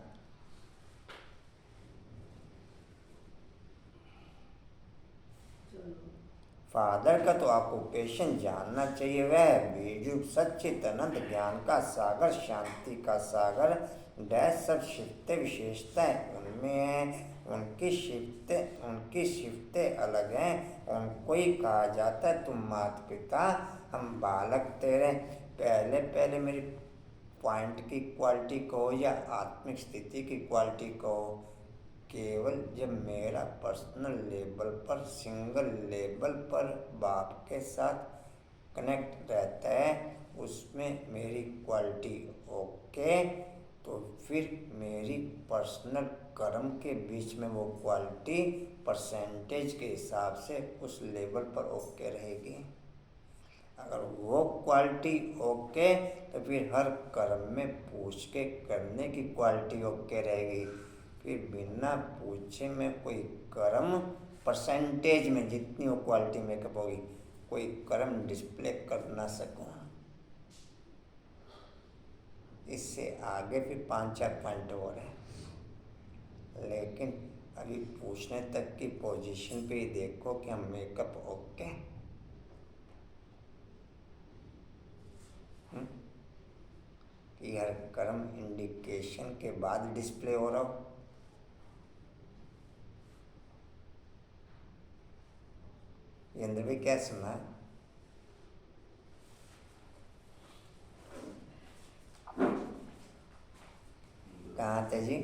फादर का तो ऑक्यूपेशन जानना चाहिए। वह बीजू सच्चित अनंत ज्ञान का सागर, शांति का सागर, डैश सब शिफ्तें विशेषताएं उनमें हैं। उनकी शिफ्तें अलग हैं। उनको ही कहा जाता है तुम माता पिता हम बालक तेरे। पहले पहले मेरी पॉइंट की क्वालिटी कहो या आत्मिक स्थिति की क्वालिटी कहो, केवल जब मेरा पर्सनल लेवल पर, सिंगल लेवल पर बाप के साथ कनेक्ट रहता है, उसमें मेरी क्वालिटी ओके, तो फिर मेरी पर्सनल कर्म के बीच में वो क्वालिटी परसेंटेज के हिसाब से उस लेवल पर ओके रहेगी। अगर वो क्वालिटी ओके तो फिर हर कर्म में पूछ के करने की क्वालिटी ओके रहेगी। फिर बिना पूछे में कोई कर्म परसेंटेज में जितनी वो क्वालिटी मेकअप होगी, कोई कर्म डिस्प्ले कर ना सकूँ। इससे आगे फिर 5-4 पॉइंट और हैं, लेकिन अभी पूछने तक की पोजीशन पे ही देखो कि हम मेकअप ओके। कि हर कर्म इंडिकेशन के बाद डिस्प्ले हो रहा हो। ये अंदर भी क्या सुना है? कहाँ थे जी?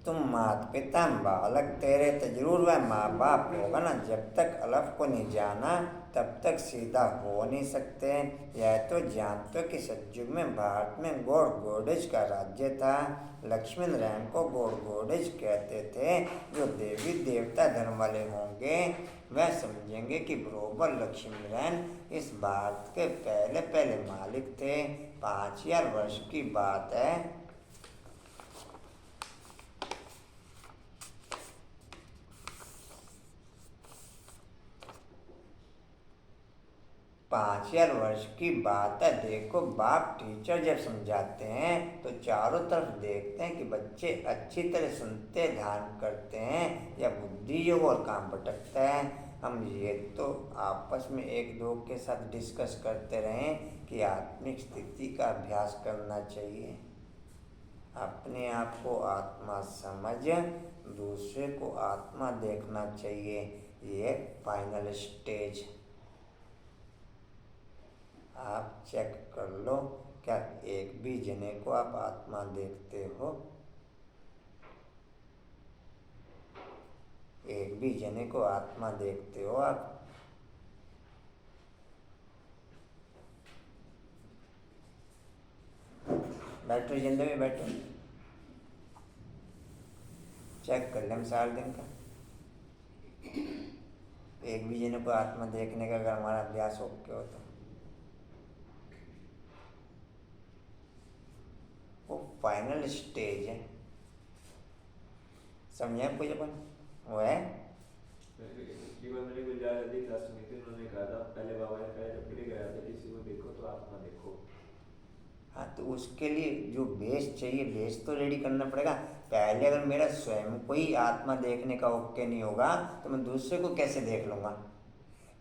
तुम माता पिता बालक तेरे, तो जरूर वह माँ बाप होगा ना। जब तक अलफ को नहीं जाना तब तक सीधा हो नहीं सकते। यह तो जानते हो कि सतयुग में भारत में गौड़ गोडेज का राज्य था। लक्ष्मी नारायण को गौड़ गोडेज कहते थे। जो देवी देवता धर्म वाले होंगे वह समझेंगे कि बरोबर लक्ष्मी नारायण इस भारत के पहले पहले मालिक थे। 5000 वर्ष की बात है। 5000 वर्ष की बात है। देखो बाप टीचर जब समझाते हैं तो चारों तरफ देखते हैं कि बच्चे अच्छी तरह सुनते ध्यान करते हैं या बुद्धि जो और काम भटकता है। हम ये तो आपस में एक दो के साथ डिस्कस करते रहें कि आत्मिक स्थिति का अभ्यास करना चाहिए। अपने आप को आत्मा समझ दूसरे को आत्मा देखना चाहिए। ये फाइनल स्टेज। आप चेक कर लो, क्या एक भी जने को आप आत्मा देखते हो? एक भी जने को आत्मा देखते हो आप? बैठो जिंदे में बैठो, चेक कर लें 4 दिन का। एक भी जने को आत्मा देखने का अगर हमारा अभ्यास ओके हो तो वो फाइनल स्टेज है। समझे आपको? जब वो है केवल मैंने गुलजार दी क्लास में थी, उन्होंने कहा था पहले बाबा ने कहा जब भी गया था किसी को देखो तो आत्मा देखो। हाँ, तो उसके लिए जो बेस चाहिए, बेस तो रेडी करना पड़ेगा पहले। अगर मेरा स्वयं को ही आत्मा देखने का ओके नहीं होगा तो मैं दूसरे को कैसे देख लूँगा?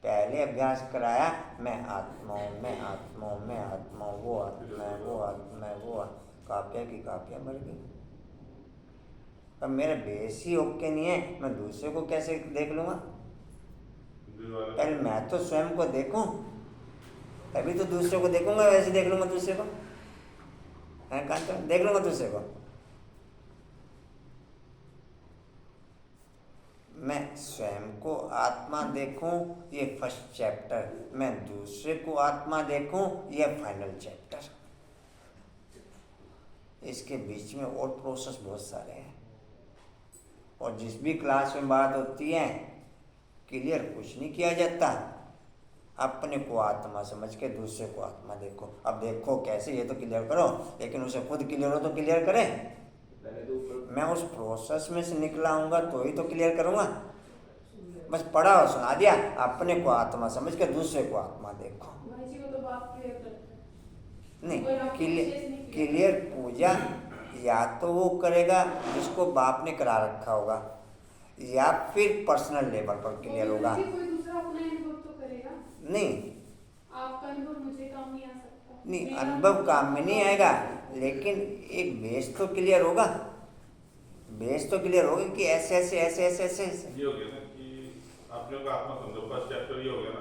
पहले अभ्यास कराया, मैं आत्मा हूँ, मैं आत्मा हूँ, मैं आत्मा हूँ, वो आत्मा है, वो आत्मा है, वो काव्या की काव्या मर गई। अब मेरा बेस ही ओके नहीं है, मैं दूसरे को कैसे देख लूँगा? पहले मैं तो स्वयं को देखूं, तभी तो दूसरे को देखूंगा। वैसे देख लूंगा दूसरे को, है कांता, देख लूंगा दूसरे को। मैं स्वयं को आत्मा देखूं, ये फर्स्ट चैप्टर। मैं दूसरे को आत्मा देखूं, ये फाइनल चैप्टर। इसके बीच में और प्रोसेस बहुत सारे हैं, और जिस भी क्लास में बात होती है क्लियर कुछ नहीं किया जाता। अपने को आत्मा समझ के दूसरे को आत्मा देखो। अब देखो कैसे, ये तो क्लियर करो, लेकिन उसे खुद क्लियर हो तो क्लियर करें। मैं उस प्रोसेस में से निकला आऊँगा तो ही तो क्लियर करूँगा। बस पढ़ा और सुना दिया, अपने को आत्मा समझ के दूसरे को आत्मा देखो। नहीं, क्लियर पूजा या तो वो करेगा जिसको बाप ने करा रखा होगा, या फिर पर्सनल लेवल पर क्लियर होगा। कोई दूसरा अपना अनुभव तो करेगा। नहीं, आपका अनुभव मुझे काम नहीं आ सकता। नहीं, अनुभव काम में नहीं आएगा, लेकिन एक बेस तो क्लियर होगा। बेस तो क्लियर होगा कि ऐसे ऐसे ऐसे ऐसे ऐसे ये हो गया ना कि आपने का आत्मा समझो, फर्स्ट चैप्टर ये हो गया ना।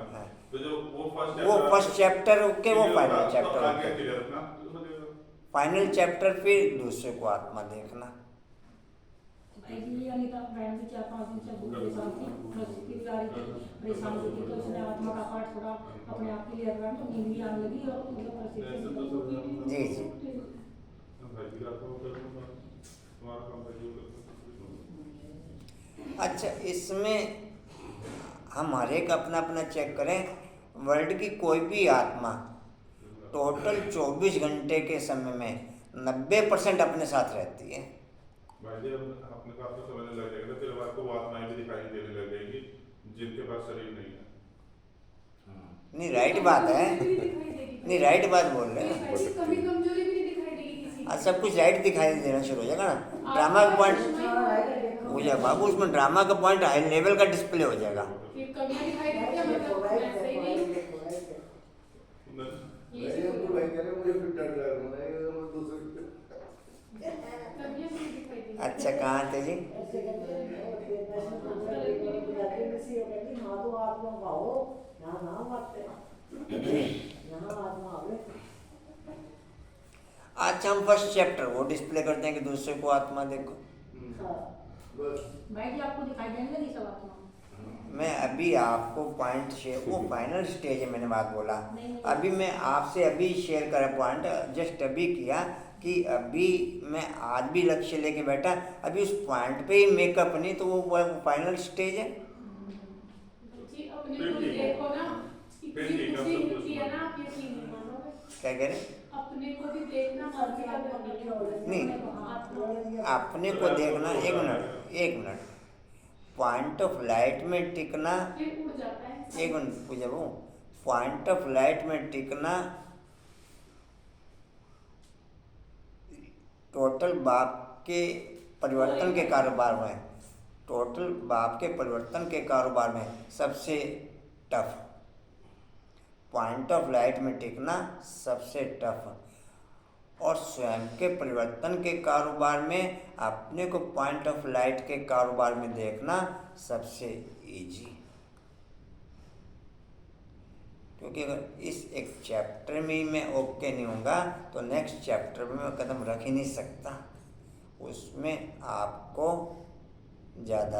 तो जो वो फर्स्ट चैप्टर ओके, वो final chapter okay. Final chapter फिर दूसरे को आत्मा देखना। अनिता मैडम से 4-5 दिन से बहुत परेशान थी, परिस्थिति भी आ रही थी, परेशान हो थी, तो उसने आत्मा का पाठ थोड़ा अपने आप क्लियर करा तो नींद भी आने लगी और मतलब परिस्थिति जी जी। अच्छा, इसमें हम हर एक अपना अपना चेक करें। वर्ल्ड की कोई भी आत्मा टोटल 24 घंटे के समय में 90% अपने साथ रहती है। भाई जी अपने को आपको समझने लग जाएगा, फिर आपको वो आत्माएं भी दिखाई देने लग जाएगी जिनके पास शरीर नहीं है। नहीं, राइट बात है, नहीं राइट बात बोल रहे हैं। कमी कमजोरी भी नहीं दिखाई देगी किसी की। सब कुछ राइट दिखाई देना शुरू हो जाएगा ना। ड्रामा का पॉइंट हो जाए बाबू, उसमें ड्रामा का पॉइंट हाई लेवल का डिस्प्ले हो जाएगा। फिर कमियां दिखाई देती है, मतलब ऐसे ही नहीं। अच्छा, कहाँ थे जी? अच्छा, हम फर्स्ट चैप्टर वो डिस्प्ले करते हैं कि दूसरे को आत्मा देखो। भाई जी आपको दिखाई देने लगी सब आत्मा? मैं अभी आपको पॉइंट शेयर, वो फाइनल स्टेज है, मैंने बात बोला। अभी मैं आपसे अभी शेयर करा पॉइंट, जस्ट अभी किया कि अभी मैं आज भी लक्ष्य लेके बैठा, अभी उस पॉइंट पे ही मेकअप नहीं, तो वो फाइनल स्टेज है। जी अपने को देखो ना, इतनी खुशी होती है ना, आप यकीन नहीं मानोगे। क्या कह रहे? अपने को भी देखना नहीं, अपने को देखना, एक मिनट पॉइंट ऑफ लाइट में टिकना, उड़ जाता है। एक मिनट पूछा वो, पॉइंट ऑफ लाइट में टिकना टोटल बाप के परिवर्तन के कारोबार में, टोटल बाप के परिवर्तन के कारोबार में सबसे टफ। पॉइंट ऑफ लाइट में टिकना सबसे टफ, और स्वयं के परिवर्तन के कारोबार में अपने को पॉइंट ऑफ लाइट के कारोबार में देखना सबसे इजी। क्योंकि अगर इस एक चैप्टर में ही मैं ओके नहीं होऊंगा तो नेक्स्ट चैप्टर में मैं कदम रख ही नहीं सकता। उसमें आपको ज़्यादा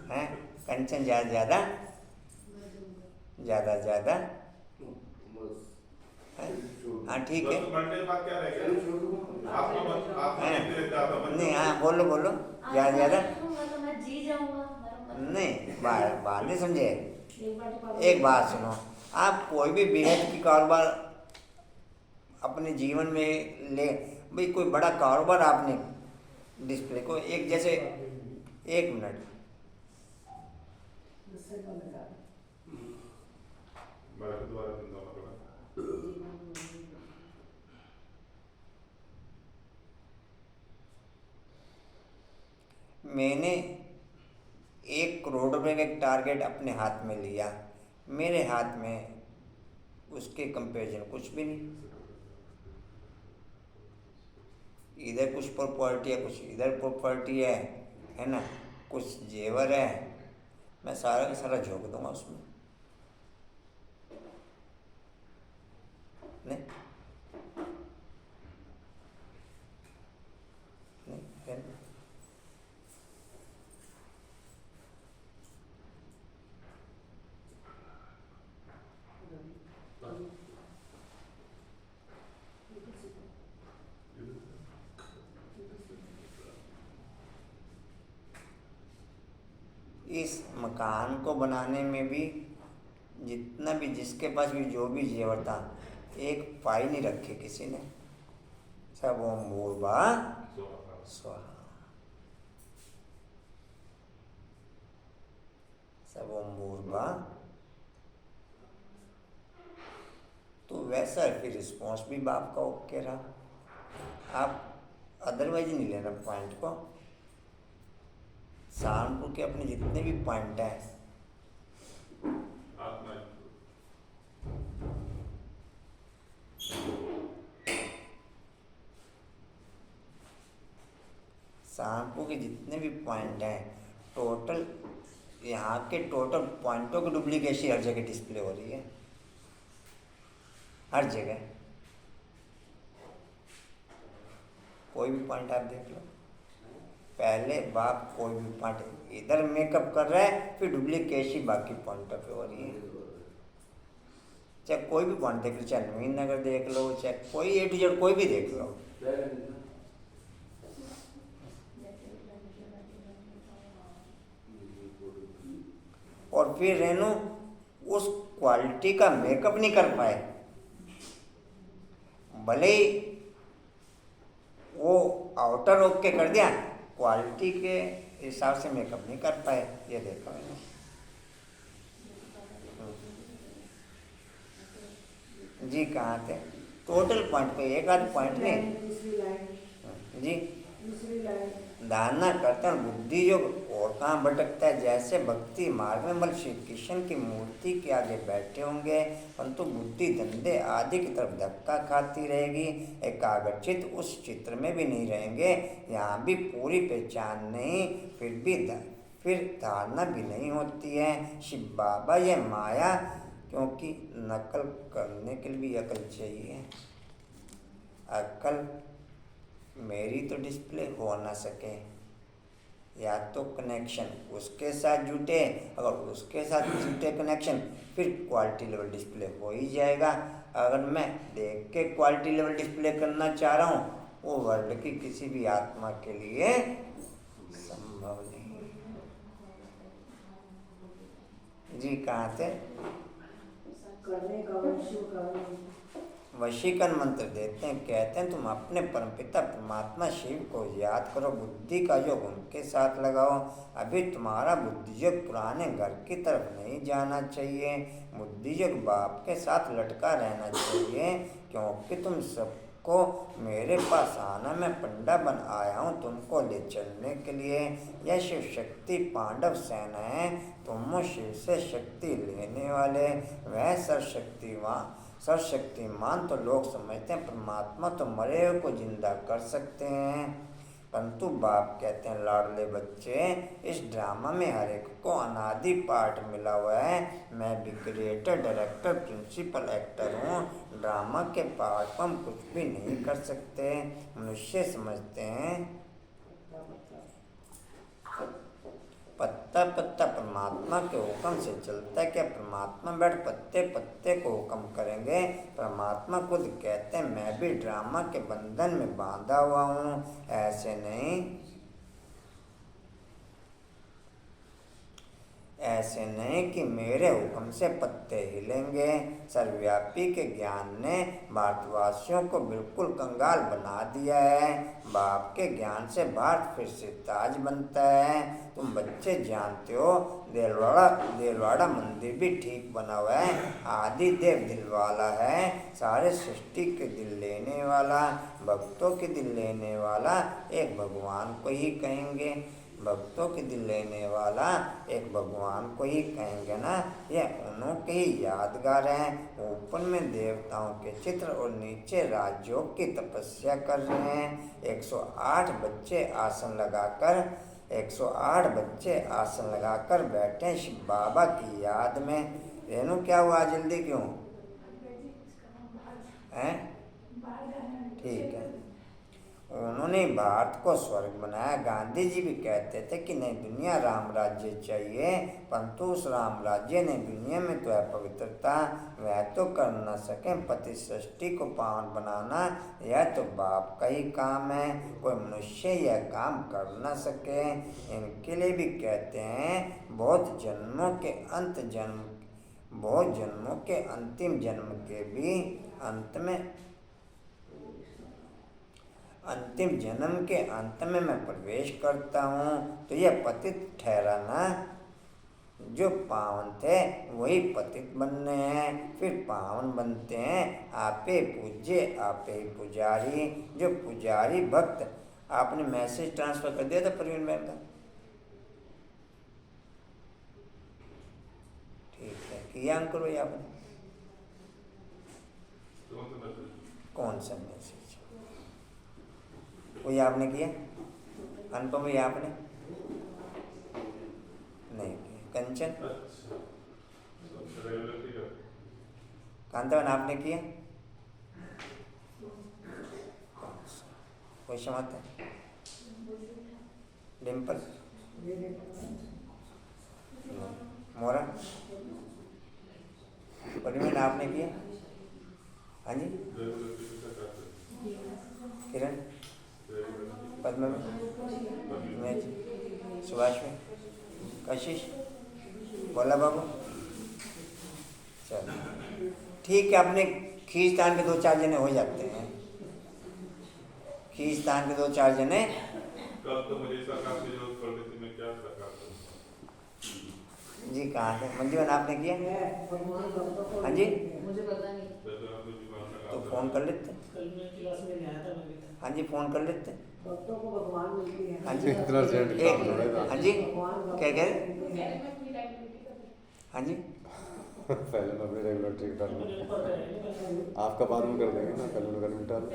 हैं, कंचन ज़्यादा हाँ ठीक है। नहीं, हाँ बोलो ज़्यादा नहीं, बात नहीं समझे। एक बात सुनो, आप कोई भी बेहद की कारोबार अपने जीवन में ले, भाई कोई बड़ा कारोबार आपने डिस्प्ले को एक जैसे 1 मिनट दोबारा समझाना पड़ा। मैंने 1 करोड़ रुपए का एक टारगेट अपने हाथ में लिया, मेरे हाथ में उसके कंपैरिजन कुछ भी नहीं, इधर कुछ प्रॉपर्टी है, कुछ इधर प्रॉपर्टी है ना, कुछ जेवर है, मैं सारा का सारा झोंक दूंगा उसमें। नहीं नहीं है ना? इस मकान को बनाने में भी जितना भी जिसके पास भी जो भी जेवर था, एक पाई नहीं रखी किसी ने, सब ओम भूर्भुवः स्वाहा, सब ओम भूर्भुवः। तो वैसा फिर रिस्पॉन्स भी बाप का ओके रहा। आप अदरवाइज नहीं लेना पॉइंट को। सहारनपुर के अपने जितने भी पॉइंट हैं, सहारनपुर के जितने भी पॉइंट हैं, टोटल यहाँ के टोटल पॉइंटों की डुप्लीकेशन हर जगह डिस्प्ले हो रही है, हर जगह। कोई भी पॉइंट आप देख लो, पहले बाप कोई भी पॉइंट इधर मेकअप कर रहा है, फिर डुप्लीकेशन बाकी पॉइंटों पे हो रही है। चाहे कोई भी पॉइंट देख लो, चाहे नवीन नगर देख लो, चाहे कोई A to Z कोई भी देख लो, और फिर रेनू उस क्वालिटी का मेकअप नहीं कर पाए, भले ही वो आउटर ओके कर दिया, क्वालिटी के हिसाब से मेकअप नहीं कर पाए। ये देखा मैंने। जी कहाँ थे? टोटल पॉइंट पे एक आध पॉइंट नहीं जी। धारणा करता है बुद्धि जो और कहाँ भटकता है, जैसे भक्ति मार्ग में मतलब श्री कृष्ण की मूर्ति के आगे बैठे होंगे, परंतु बुद्धि धंधे आदि की तरफ धक्का खाती रहेगी, एकाग्रचित उस चित्र में भी नहीं रहेंगे। यहाँ भी पूरी पहचान नहीं, फिर धारणा भी नहीं होती है। शिव बाबा ये माया, क्योंकि नकल करने के लिए भी अकल चाहिए। अकल मेरी तो डिस्प्ले हो ना सके, या तो कनेक्शन उसके साथ जुटे, अगर उसके साथ जुटे कनेक्शन, फिर क्वालिटी लेवल डिस्प्ले हो ही जाएगा। अगर मैं देख के क्वालिटी लेवल डिस्प्ले करना चाह रहा हूँ, वो वर्ल्ड की किसी भी आत्मा के लिए संभव नहीं। जी कहाँ थे? वशीकरण मंत्र देते हैं, कहते हैं तुम अपने परमपिता परमात्मा शिव को याद करो, बुद्धि का योग उनके साथ लगाओ। अभी तुम्हारा बुद्धि योग पुराने घर की तरफ नहीं जाना चाहिए, बुद्धि योग बाप के साथ लटका रहना चाहिए, क्योंकि तुम सबको मेरे पास आना, मैं पंडा बन आया हूँ तुमको ले चलने के लिए। यह शिव शक्ति पांडव सेना है, तुम शिव से शक्ति लेने वाले। वह सर्वशक्तिमान तो लोग समझते हैं, परमात्मा तो मरे हुए को जिंदा कर सकते हैं, परंतु बाप कहते हैं लाडले बच्चे, इस ड्रामा में हर एक को अनादि पार्ट मिला हुआ है। मैं भी क्रिएटर, डायरेक्टर, प्रिंसिपल एक्टर हूँ। ड्रामा के पार्ट को हम कुछ भी नहीं कर सकते। मनुष्य समझते हैं पत्ता पत्ता परमात्मा के हुक्म से चलता है, क्या परमात्मा बैठ पत्ते पत्ते को हुक्म करेंगे? परमात्मा खुद कहते हैं मैं भी ड्रामा के बंधन में बांधा हुआ हूँ, ऐसे नहीं। ऐसे नहीं कि मेरे हुक्म से पत्ते हिलेंगे। सर्वव्यापी के ज्ञान ने भारतवासियों को बिल्कुल कंगाल बना दिया है। बाप के ज्ञान से भारत फिर से ताज बनता है। तुम बच्चे जानते हो, देलवाड़ा मंदिर भी ठीक बना हुआ है। आदि देव दिल वाला है, सारे सृष्टि के दिल लेने वाला, भक्तों के दिल लेने वाला एक भगवान को ही कहेंगे। भक्तों के दिल लेने वाला एक भगवान को ही कहेंगे ना। यह उन्हों के ही यादगार हैं। ऊपर में देवताओं के चित्र और नीचे राजयोग की तपस्या कर रहे हैं। 108 बच्चे आसन लगाकर बैठे शिव बाबा की याद में। रेनू क्या हुआ, जल्दी क्यों हैं? ठीक है। उन्होंने भारत को स्वर्ग बनाया। गांधी जी भी कहते थे कि नहीं दुनिया राम राज्य चाहिए, परंतु उस राम राज्य ने दुनिया में तो है पवित्रता, वह तो कर न सके। पति सृष्टि को पावन बनाना यह तो बाप का ही काम है, कोई मनुष्य यह काम कर न सके। इनके लिए भी कहते हैं बहुत जन्मों के अंतिम जन्म के भी अंतिम जन्म के अंत में मैं प्रवेश करता हूँ। तो यह पतित ठहराना, जो पावन थे वही पतित बनने हैं, फिर पावन बनते हैं। आपे पूज्य आपे पुजारी। जो पुजारी भक्त, आपने मैसेज ट्रांसफर कर दिया था प्रवीण बहन का? ठीक है, किया अंकुर भाई आपने? कौन सा मैसेज? कोई आपने किया? अनुपम भाई आपने नहीं किया? कंचन, कांतावन आपने किया? कोई समझता है? डिम्पल, मोरा, परवीन आपने किया? हाँ जी। किरण, पद्म में, सुभाष में, कशिश, बोला बाबू। चलो ठीक है, अपने खींचतान के 2-4 जने हो जाते हैं। खींचतान के 2-4 जने। कल तो मुझे सरकार की जरूरत पड़ रही थी, मैं क्या सरकार जी कहाँ थे? मंजून आपने किया? हाँ जी, मुझे पता नहीं। तो फोन कर लेते। हाँ जी, फोन कर लेते। भक्तों को भगवान मिलती है। हाँ जी, हाँ जी, क्या कह रहे? हाँ जी, पहले मैं अपनी रेगुलेटरी कर लूँ, आपका बाद में कर देंगे ना, पहले मैं मिटा लूँ।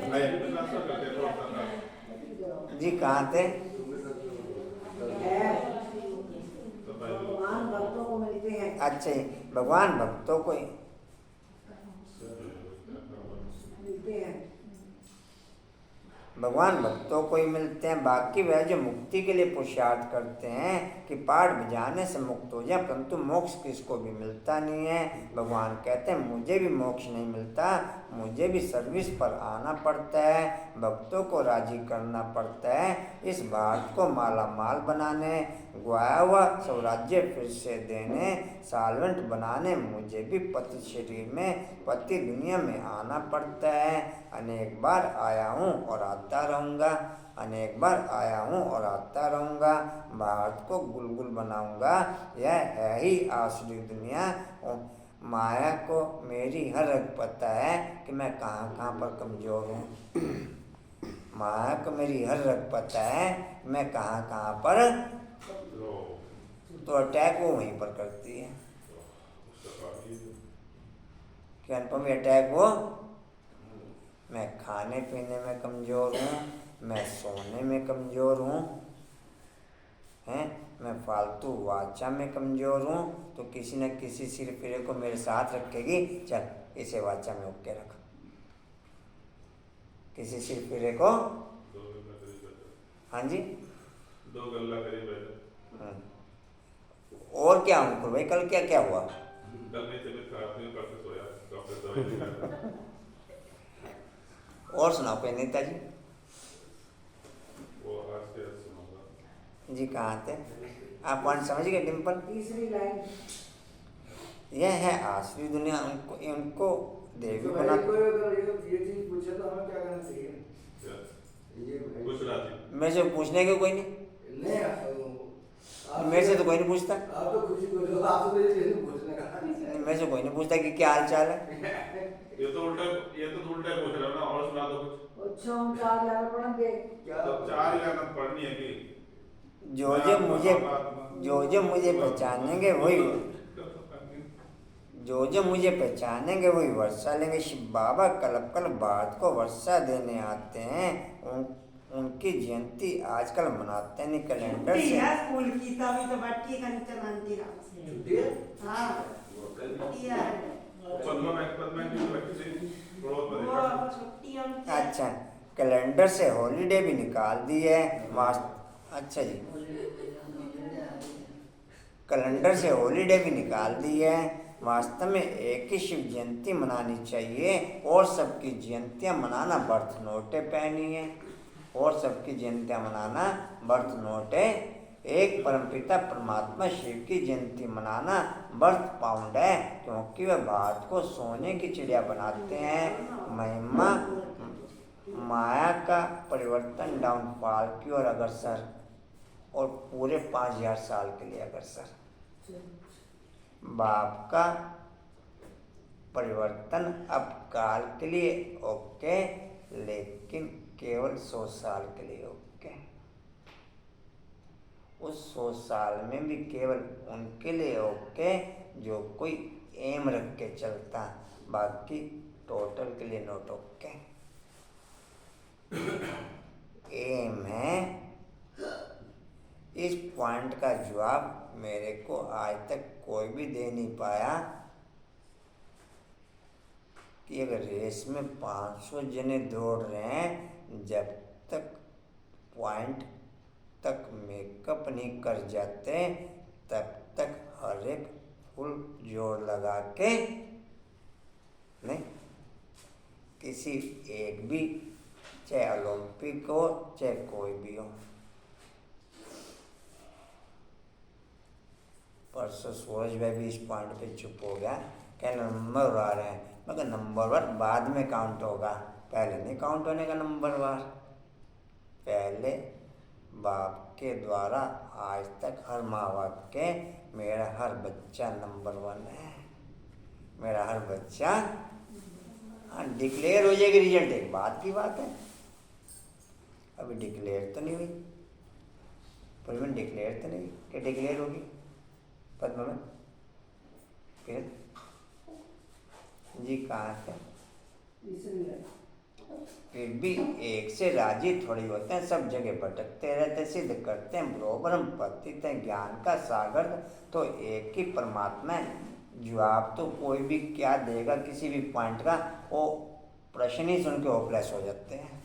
जी कहाँ थे? भगवान भक्तों को मिलते हैं। अच्छा, भगवान भक्तों को मिलते हैं। भगवान भक्तों को ही मिलते हैं। बाकी वह जो मुक्ति के लिए पुरुषार्थ करते हैं कि पाठ बजाने से मुक्त हो जाए, परंतु मोक्ष किसको भी मिलता नहीं है। भगवान कहते हैं मुझे भी मोक्ष नहीं मिलता, मुझे भी सर्विस पर आना पड़ता है, भक्तों को राजी करना पड़ता है, इस भारत को माला माल बनाने, गवाया हुआ स्वराज्य फिर से देने, साल्वेंट बनाने मुझे भी पति शरीर में, पति दुनिया में आना पड़ता है। अनेक बार आया हूँ और आता रहूँगा, अनेक बार आया हूँ और आता रहूँगा, भारत को गुलगुल बनाऊँगा। यह है ही आसुरी दुनिया। माया को मेरी हर रग पता है कि मैं कहाँ कहाँ पर कमज़ोर हूँ। माया को मेरी हर रग पता है मैं कहाँ कहाँ पर, तो अटैक वो वहीं पर करती है। क्या अनुपम, अटैक वो, मैं खाने पीने में कमज़ोर हूँ, मैं सोने में कमज़ोर हूँ, हैं, मैं फालतू वाचा में कमज़ोर हूँ, तो किसी न किसी सिर फिरे को मेरे साथ रखेगी, चल इसे वाचा में ओके रख, किसी सिर फिरे को। हाँ जी, 2 गल्ला करीब है। और क्या अंकुर भाई, कल क्या क्या हुआ? कल नहीं तबीयत खराब थी, कल से सोया, डॉक्टर दवाई दिया। और सुनाओ कोई नेताजी। वो आज के सुनाऊंगा जी कहाँ थे? आप पॉइंट समझ गए डिम्पल? तीसरी लाइन यह है आसुरी दुनिया, उनको देवी तो बना। भाई कोई अगर ये चीज पूछे तो हमें क्या करना चाहिए? ये कुछ राजी मेरे से पूछने के कोई नहीं, नहीं मेरे से तो कोई नहीं पूछता, आप तो खुशी को लो, आप तो ये नहीं पूछने का। मेरे से कोई नहीं पूछता कि क्या हाल चाल है। ये तो उल्टा पूछ रहे हो ना, और सुना दो कुछ। अच्छा हम 4 लाइन पढ़ेंगे क्या तो 4 लाइन पढ़नी है कि जो मुझे पहचानेंगे वही, जो मुझे पहचानेंगे वही वर्षा लेंगे। शिव बाबा कल भारत को वर्षा देने आते हैं, उनकी जयंती आजकल मनाते हैं कैलेंडर से। स्कूल की तभी तो बट्टी का नीचे मानती छुट्टी है? हाँ वो कल छुट्टी है छुट्टी हम अच्छा, कैलेंडर से हॉलीडे भी निकाल दी है। अच्छा जी, कैलेंडर से हॉलीडे भी निकाल दी है। वास्तव में एक ही शिव जयंती मनानी चाहिए और सबकी जयंतियाँ मनाना बर्थ नोटे पहनी है, और सबकी जयंतियाँ मनाना बर्थ नोटे। एक परमपिता परमात्मा शिव की जयंती मनाना बर्थ पाउंड है, क्योंकि वह भारत को सोने की चिड़िया बनाते हैं। महिमा माया का परिवर्तन डाउनफॉल की ओर अग्रसर, और पूरे 5000 साल के लिए अग्रसर। बाप का परिवर्तन अब काल के लिए ओके, लेकिन केवल 100 साल के लिए ओके। उस 100 साल में भी केवल उनके लिए ओके जो कोई एम रख के चलता, बाकी टोटल के लिए नोट ओके। एम है, इस पॉइंट का जवाब मेरे को आज तक कोई भी दे नहीं पाया कि अगर रेस में 500 जने दौड़ रहे हैं, जब तक पॉइंट तक मेकअप नहीं कर जाते तब तक हर एक फुल जोर लगा के नहीं, किसी एक भी, चाहे ओलंपिक हो चाहे कोई भी हो। परसों सूरज भाई भी इस पॉइंट पे चुप हो गया, कहना नंबर आ रहे हैं, मगर नंबर वार बाद में काउंट होगा, पहले नहीं काउंट होने का नंबर वार। पहले बाप के द्वारा आज तक हर माँ बाप के मेरा हर बच्चा नंबर 1 है, मेरा हर बच्चा। हाँ, डिक्लेयर हो जाएगी रिजल्ट एक बात की बात है, अभी डिक्लेयर तो नहीं हुई, पर डिक्लेयर तो नहीं कि डिक्लेयर होगी पद्म में। फिर जी कहाँ थे? फिर भी एक से राजी थोड़ी होते हैं, सब जगह भटकते रहते, सिद्ध करते हैं ब्रह्म पतित है ज्ञान का सागर, तो एक ही परमात्मा है। जवाब तो कोई भी क्या देगा किसी भी पॉइंट का, वो प्रश्न ही सुन के होपलेस हो जाते हैं।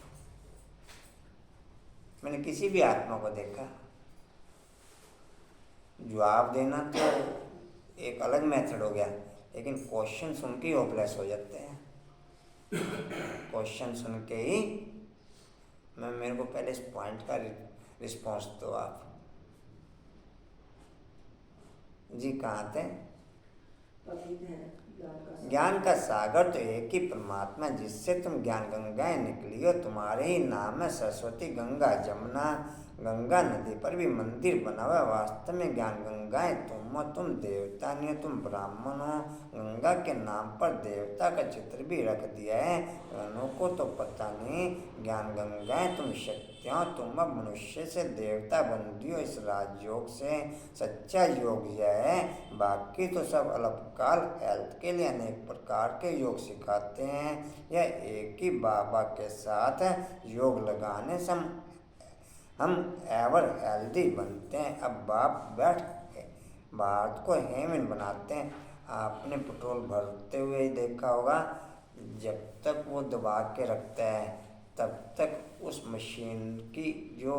मैंने किसी भी आत्मा को देखा, जवाब देना तो एक अलग मेथड हो गया, लेकिन क्वेश्चन सुन के ही होपलेस हो जाते हैं। क्वेश्चन सुन के ही मेरे को पहले इस पॉइंट का रिस्पॉन्स दो आप जी। कहाँ थे? ज्ञान का सागर तो एक ही परमात्मा, जिससे तुम ज्ञान गंगाएं निकली हो, तुम्हारे ही नाम है सरस्वती गंगा जमुना। गंगा नदी पर भी मंदिर बना हुआ, वास्तव में ज्ञान गंगाएं तुम हो, तुम देवता नहीं हो, तुम ब्राह्मण हो। गंगा के नाम पर देवता का चित्र भी रख दिया है, उन्हों को तो पता नहीं। ज्ञान गंगाएं तुम शक्तियाँ हो, तुम अब मनुष्य से देवता बंदी हो इस राजयोग से। सच्चा योग यह है, बाकी तो सब अल्पकाल हेल्थ के लिए अनेक प्रकार के योग सिखाते हैं। यह एक ही बाबा के साथ योग लगाने से हम एवर हेल्दी बनते हैं। अब बाप बैठ भारत को हेमन बनाते हैं। आपने पेट्रोल भरते हुए ही देखा होगा, जब तक वो दबा के रखता है तब तक उस मशीन की जो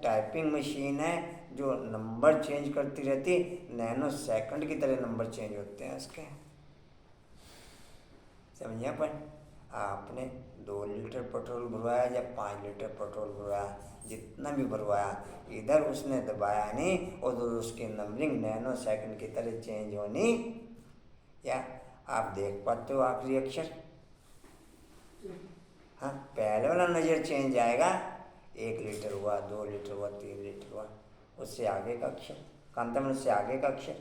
टाइपिंग मशीन है, जो नंबर चेंज करती रहती, नैनो सेकंड की तरह नंबर चेंज होते हैं उसके, समझिए। पर आपने 2 लीटर पेट्रोल भरवाया या 5 लीटर पेट्रोल भरवाया, जितना भी भरवाया, इधर उसने दबाया नहीं, उधर उसकी नंबरिंग नैनो सेकंड की तरह चेंज होनी। या आप देख पाते हो आखिरी अक्षर? हाँ, पहले वाला नज़र चेंज आएगा, 1 लीटर हुआ, 2 लीटर हुआ, 3 लीटर हुआ, उससे आगे का अक्षर कांता में, उससे आगे का अक्षर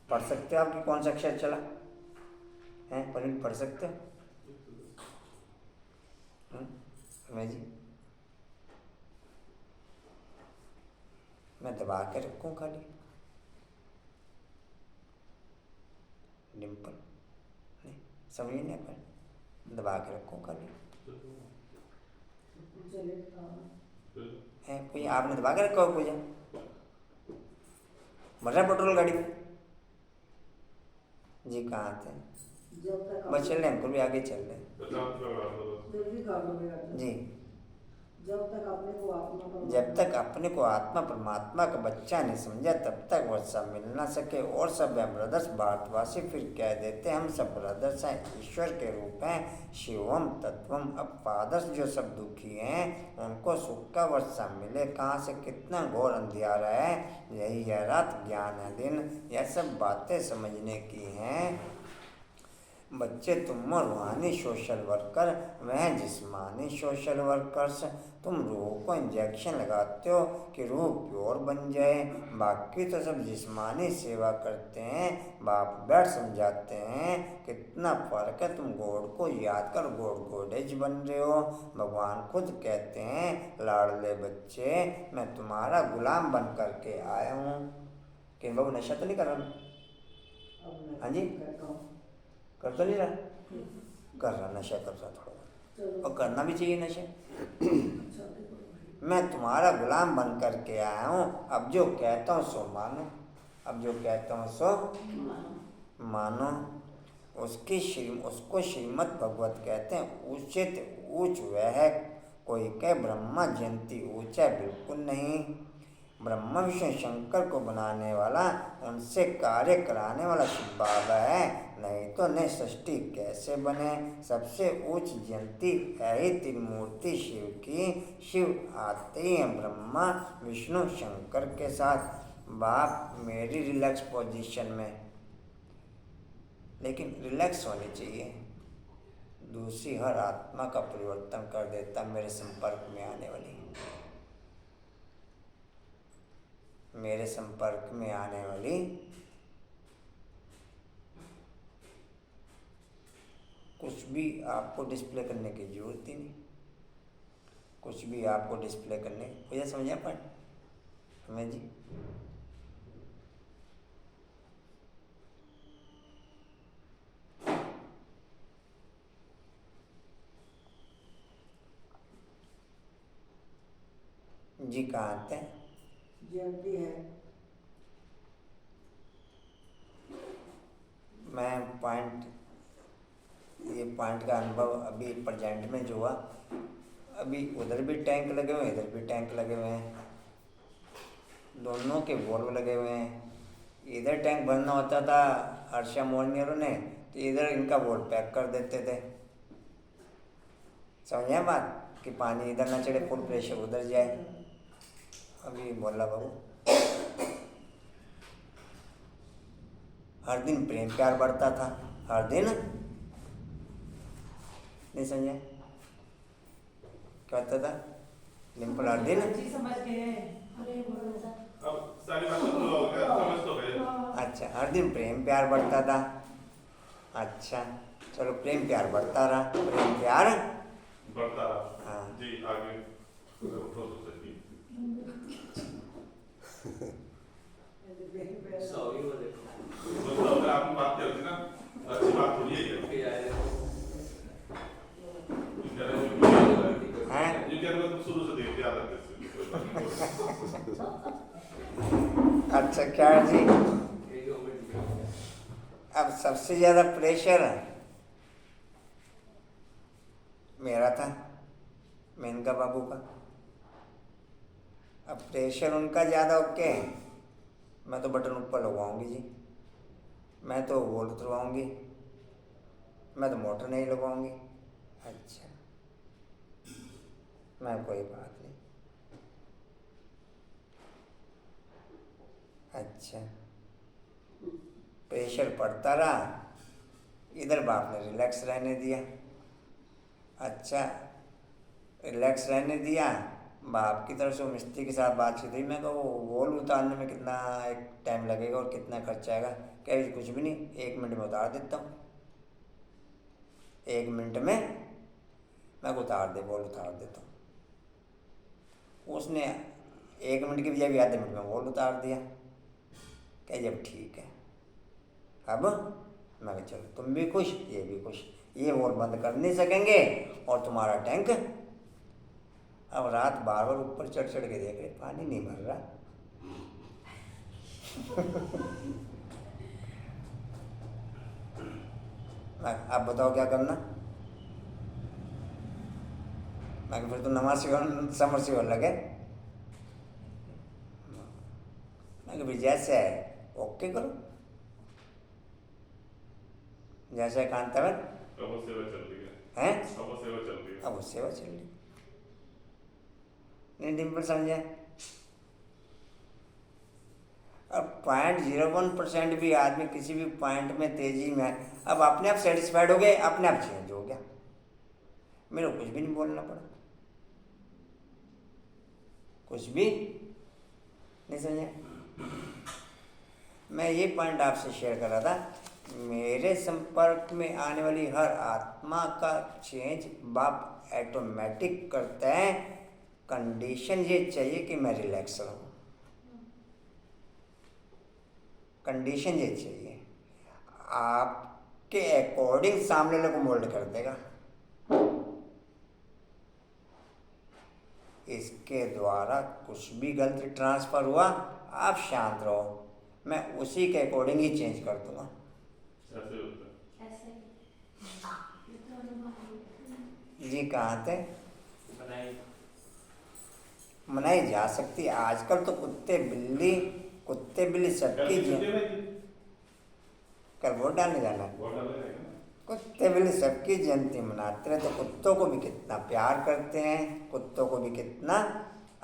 पढ़ सकते हो आप कि कौन सा अक्षर चला है? पढ़ सकते हो? मैं जी मैं दबा के रखूं खाली? डिम्पल नहीं समझ नहीं पर दबा के रखूं खाली है? कोई आपने दबा के रखा हो? पूजा मर रहा पेट्रोल गाड़ी जी? कहाँ थे? बस चल रहे, हमको भी आगे चल रहे जी। जब तक अपने को आत्मा परमात्मा का बच्चा नहीं समझा तब तक वह सब मिल ना सके। और सब ब्रदर्स भारतवासी फिर कह देते हम सब ब्रदर्स हैं, ईश्वर के रूप हैं, शिवम तत्वम। अब फादर्स जो सब दुखी हैं उनको सुख का वर्षा मिले कहाँ से? कितना घोर अंधियारा है, यही है रात, ज्ञान है दिन। यह सब बातें समझने की हैं। बच्चे तुम रूहानी सोशल वर्कर, वह जिस्मानी सोशल वर्कर्स। तुम रूह को इंजेक्शन लगाते हो कि रूह प्योर बन जाए, बाकी तो सब जिस्मानी सेवा करते हैं। बाप बैठ समझाते हैं कितना फ़र्क है, तुम गॉड को याद कर गॉड गॉडेज बन रहे हो। भगवान खुद कहते हैं लाडले बच्चे मैं तुम्हारा गुलाम बन करके आया हूँ। कि बाबू नशा तो नहीं कर रहा? हाँ जी, कर तो नहीं रहा? कर रहा, नशा कर रहा थोड़ा, और करना भी चाहिए नशा। मैं तुम्हारा गुलाम बन करके आया हूँ, अब जो कहता हूँ सो मानो, अब जो कहता हूँ सो मानो। उसको श्रीमद् भगवत कहते हैं उचित ऊंच। वह कोई कहे ब्रह्मा जयंती ऊंचा, बिल्कुल नहीं। ब्रह्मा विष्णु शंकर को बनाने वाला, उनसे कार्य कराने वाला शिव बाबा है, नहीं तो नई सृष्टि कैसे बने। सबसे ऊंच जयंती है ही त्रिमूर्ति शिव की। शिव आते ही हैं ब्रह्मा विष्णु शंकर के साथ। बाप मेरी रिलैक्स पोजीशन में, लेकिन रिलैक्स होनी चाहिए। दूसरी हर आत्मा का परिवर्तन कर देता मेरे संपर्क में आने वाली, मेरे संपर्क में आने वाली कुछ भी आपको डिस्प्ले करने की जरूरत ही नहीं। कुछ भी आपको डिस्प्ले करने को, यह समझा पर हमें जी। जी कहाँ आते हैं? जयंती है। मैं ये पॉइंट का अनुभव अभी प्रेजेंट में जो हुआ, अभी उधर भी टैंक लगे हुए हैं, इधर भी टैंक लगे हुए हैं, दोनों के वॉल्व लगे हुए हैं। इधर टैंक भरना होता था अर्शा मोर्नियरों ने, तो इधर इनका वॉल्व पैक कर देते थे। समझे बात कि पानी इधर ना चढ़े, फुल प्रेशर उधर जाए। अभी बोला बाबू हर दिन प्रेम प्यार बढ़ता था, हर दिन नहीं समझे क्या होता था? डिम्पल हर दिन अब सारी बातें पूरा हो गया, समझ तो गए। अच्छा, हर दिन प्रेम प्यार बढ़ता था। अच्छा चलो, प्रेम प्यार बढ़ता रहा, प्रेम प्यार बढ़ता रहा। हाँ जी आगे उठो तो सही। सॉरी वो देखो, मतलब अगर आपने बात की होती ना, अच्छी बात थोड़ी है ये। ये क्या तुम शुरू से देखते आ रहे थे। अच्छा क्या है जी? अब सबसे ज़्यादा प्रेशर मेरा था, मेनका बाबू का। अब प्रेशर उनका ज़्यादा ओके, मैं तो बटन ऊपर लगवाऊंगी जी, मैं तो वोल्ट उतरवाऊंगी, मैं तो मोटर नहीं लगवाऊंगी। अच्छा, मैं कोई बात नहीं। अच्छा, प्रेशर पड़ता रहा, इधर बाप ने रिलैक्स रहने दिया। अच्छा, रिलैक्स रहने दिया, बाप की तरफ से मिस्त्री के साथ बातचीत हुई। मैं कहा वो वॉल उतारने में कितना एक टाइम लगेगा और कितना खर्चा आएगा? कह कुछ भी नहीं, 1 मिनट में उतार देता हूँ। 1 मिनट में मैं उतार दे, वॉल उतार देता हूँ। उसने 1 मिनट की बजाय आधे मिनट में वॉल उतार दिया। कह जब ठीक है, अब मैं कहा चलो तुम भी खुश, ये भी खुश, ये वॉल बंद कर नहीं सकेंगे और तुम्हारा टैंक अब रात बार बार ऊपर चढ़ चढ़ के देख रहे, पानी नहीं भर रहा। अब बताओ क्या करना? मैं फिर तो समरसीबल लगे। मैं फिर जैसे है ओके करो, जैसे कांतावन अब वो सेवा चल रही है। हैं? अब वो सेवा चल रही है। अब वो सेवा चल रही नहीं, डिम्पल समझे? अब 0.01% भी आदमी किसी भी पॉइंट में तेजी में है, अब अपने आप सेटिस्फाइड हो गए, अपने आप चेंज हो गया। मेरे को कुछ भी नहीं बोलना पड़ा, कुछ भी नहीं समझे। मैं ये पॉइंट आपसे शेयर कर रहा था, मेरे संपर्क में आने वाली हर आत्मा का चेंज बाप ऑटोमेटिक करता है। कंडीशन ये चाहिए कि मैं रिलैक्स रहूं, कंडीशन ये चाहिए, आपके अकॉर्डिंग सामने वाले को मोल्ड कर देगा। इसके द्वारा कुछ भी गलती ट्रांसफर हुआ, आप शांत रहो, मैं उसी के अकॉर्डिंग ही चेंज कर दूंगा। ऐसे होता है। जी कहाँ थे? मनाई जा सकती। आजकल तो कुत्ते बिल्ली सबकी कल वोट डालने जाना, कुत्ते बिल्ली सबकी जयंती मनाते रहे, तो कुत्तों को भी कितना प्यार करते हैं, कुत्तों को भी कितना।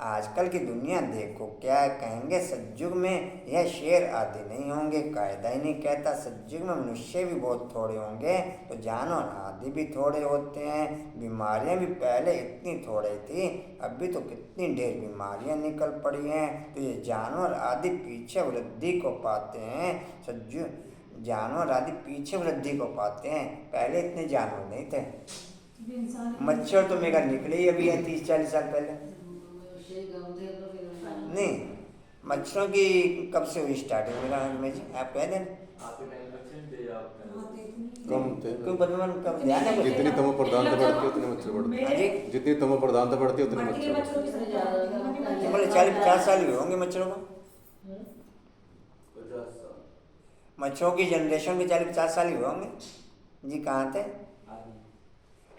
आजकल की दुनिया देखो क्या कहेंगे, सतयुग में यह शेर आदि नहीं होंगे, कायदा ही नहीं कहता। सतयुग में मनुष्य भी बहुत थोड़े होंगे, तो जानवर आदि भी थोड़े होते हैं। बीमारियां भी पहले इतनी थोड़ी थी, अभी तो कितनी ढेर बीमारियां निकल पड़ी हैं। तो ये जानवर आदि पीछे वृद्धि को पाते हैं, सतयुग जानवर आदि पीछे वृद्धि को पाते हैं, पहले इतने जानवर नहीं थे। मच्छर तो मेरा निकले ही अभी है 30-40 साल पहले। नहीं, मच्छरों की कब से हुई स्टार्टिंग मेरा में जी? आप कह दें कम थे। क्यों बदमान कम ध्यान है? जितनी तमो प्रधानता बढ़ती है उतने मच्छर बढ़ते हैं। जितनी तमो प्रधानता बढ़ती है उतने मच्छर बढ़ते हैं। बोले 40-50 साल ही होंगे मच्छरों को। मच्छरों की जनरेशन के 40-50 साल ही होंगे जी। कहाँ थे?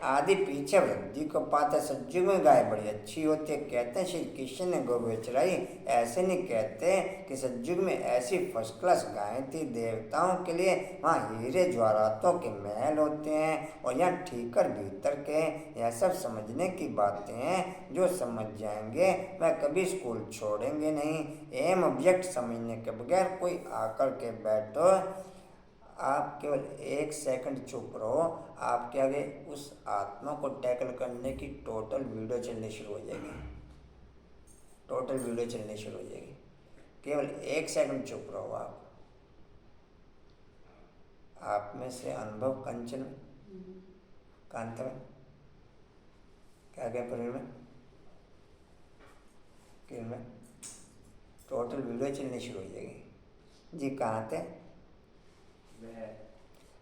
आदि पीछे वृद्धि को पाते। सतयुग में गाय बड़ी अच्छी होती है, कहते हैं श्री कृष्ण ने गौ बेचराई। ऐसे नहीं कहते कि सतयुग में ऐसी फर्स्ट क्लास गायें थी। देवताओं के लिए वहाँ हीरे ज्वारातों के महल होते हैं और यहाँ ठीकर भीतर के। यह सब समझने की बातें हैं, जो समझ जाएंगे वह कभी स्कूल छोड़ेंगे नहीं। एम ऑब्जेक्ट समझने के बगैर कोई आकर के बैठो, आप केवल 1 सेकंड चुप रहो, आपके आगे उस आत्मा को टैकल करने की टोटल वीडियो चलनी शुरू हो जाएगी। टोटल वीडियो चलनी शुरू हो जाएगी। केवल 1 सेकंड चुप रहो। आप में से अनुभव कंचन कांता में क्या क्या परिणाम में टोटल वीडियो चलनी शुरू हो जाएगी जी। कहाँ थे?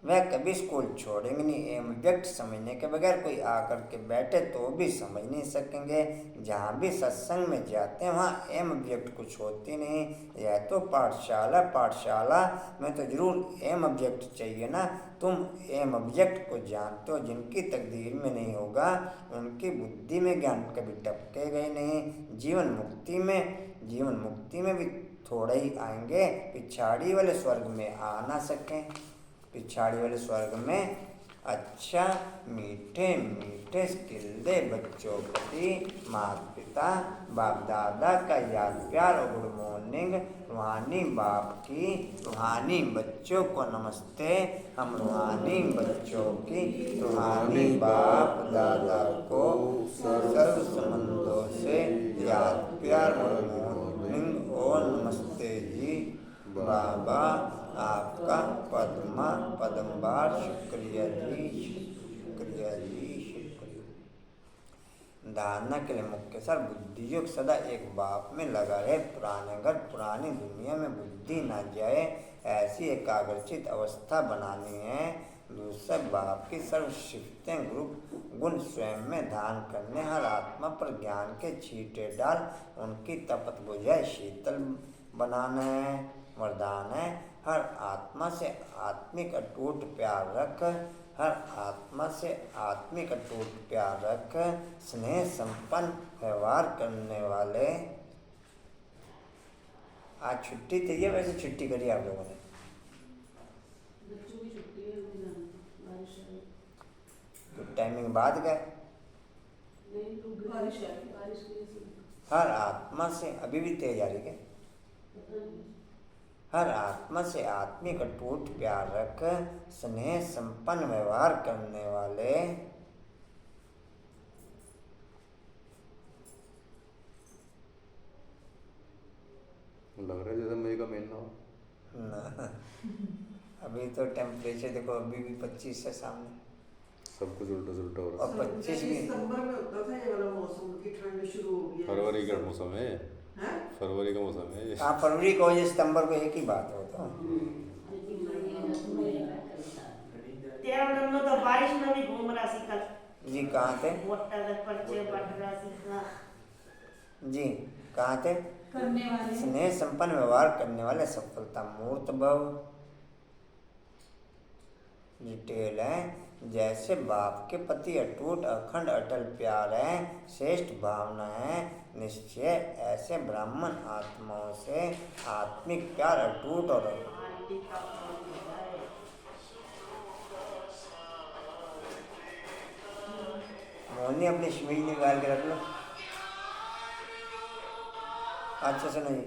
वह कभी स्कूल छोड़ेंगे नहीं। एम व्यक्त समझने के बगैर कोई आकर के बैठे तो भी समझ नहीं सकेंगे। जहाँ भी सत्संग में जाते हैं वहाँ एम ऑब्जेक्ट कुछ होती नहीं। यह तो पाठशाला में तो जरूर एम ऑब्जेक्ट चाहिए ना। तुम एम ऑब्जेक्ट को जानते हो, जिनकी तकदीर में नहीं होगा उनकी बुद्धि में ज्ञान कभी टपकेगा ही नहीं। जीवन मुक्ति में भी थोड़े ही आएंगे, पिछाड़ी वाले स्वर्ग में आ ना सकें। पिछाड़ी वाले स्वर्ग में अच्छा मीठे मीठे किल्ले बच्चों प्रति माता पिता बाप दादा का याद प्यार और गुड मॉर्निंग। रूहानी बाप की रूहानी बच्चों को नमस्ते। हम रूहानी बच्चों की रूहानी बाप दादा को सर्व संबंधों से याद प्यार और मॉर्निंग और नमस्ते जी। बाबा आपका पद्मा पद्मबार शुक्रिया जी, शुक्रिया जी, शुक्रिया। धारणा के लिए मुख्य सर बुद्धि योग सदा एक बाप में लगा रहे। पुराने घर पुरानी दुनिया में बुद्धि न जाए ऐसी एकाग्रचित अवस्था बनानी है। दूसरा बाप की सर्व शिफ्तें ग्रुप गुण स्वयं में धारण करने, हर आत्मा पर ज्ञान के छींटे डाल उनकी तपत बुझाए शीतल बनाना है। वरदान है हर आत्मा से आत्मिक अटूट प्यार रख, हर आत्मा से आत्मिक अटूट प्यार रख। स्नेह संपन्न व्यवहार करने वाले। आज छुट्टी थी है, वैसे छुट्टी करी आप लोगों ने? बच्चों की छुट्टी है, अभी जाना बारिश है। तो टाइमिंग बाद गए। नहीं बारिश है, बारिश की वजह से। हर आत्मा से अभी भी तेज आ रही है। हर आत्मा से आत्मिक अटूट प्यार रख, स्नेह संपन्न व्यवहार करने वाले। लग रहा है जैसे मई का महीना हो ना, अभी तो टेम्परेचर देखो अभी भी 25 है सामने। सब कुछ उल्टा सुल्टा हो रहा और 25 भी सितंबर में होता था ये वाला मौसम की ठंड शुरू हो गई है। फरवरी का मौसम है, हैं? फरवरी का मौसम है ये। हाँ फरवरी को या सितंबर को एक ही बात हो तो। तेरा तो बारिश में भी घूम रहा सी कल जी कहाँ थे? मोटर पर्चे बढ़ रहा सी का जी कहाँ थे? करने वाले स्नेह संपन्न व्यवहार करने वाले सफलता मूर्त भव। डिटेल है जैसे बाप के प्रति अटूट अखंड अटल प्यार है, श्रेष्ठ भावना है निश्चय, ऐसे ब्राह्मण आत्माओं से आत्मिक प्यार अटूट और मोहनी अपनी शिमिज निकाल के रख लो। अच्छा सुनो जी,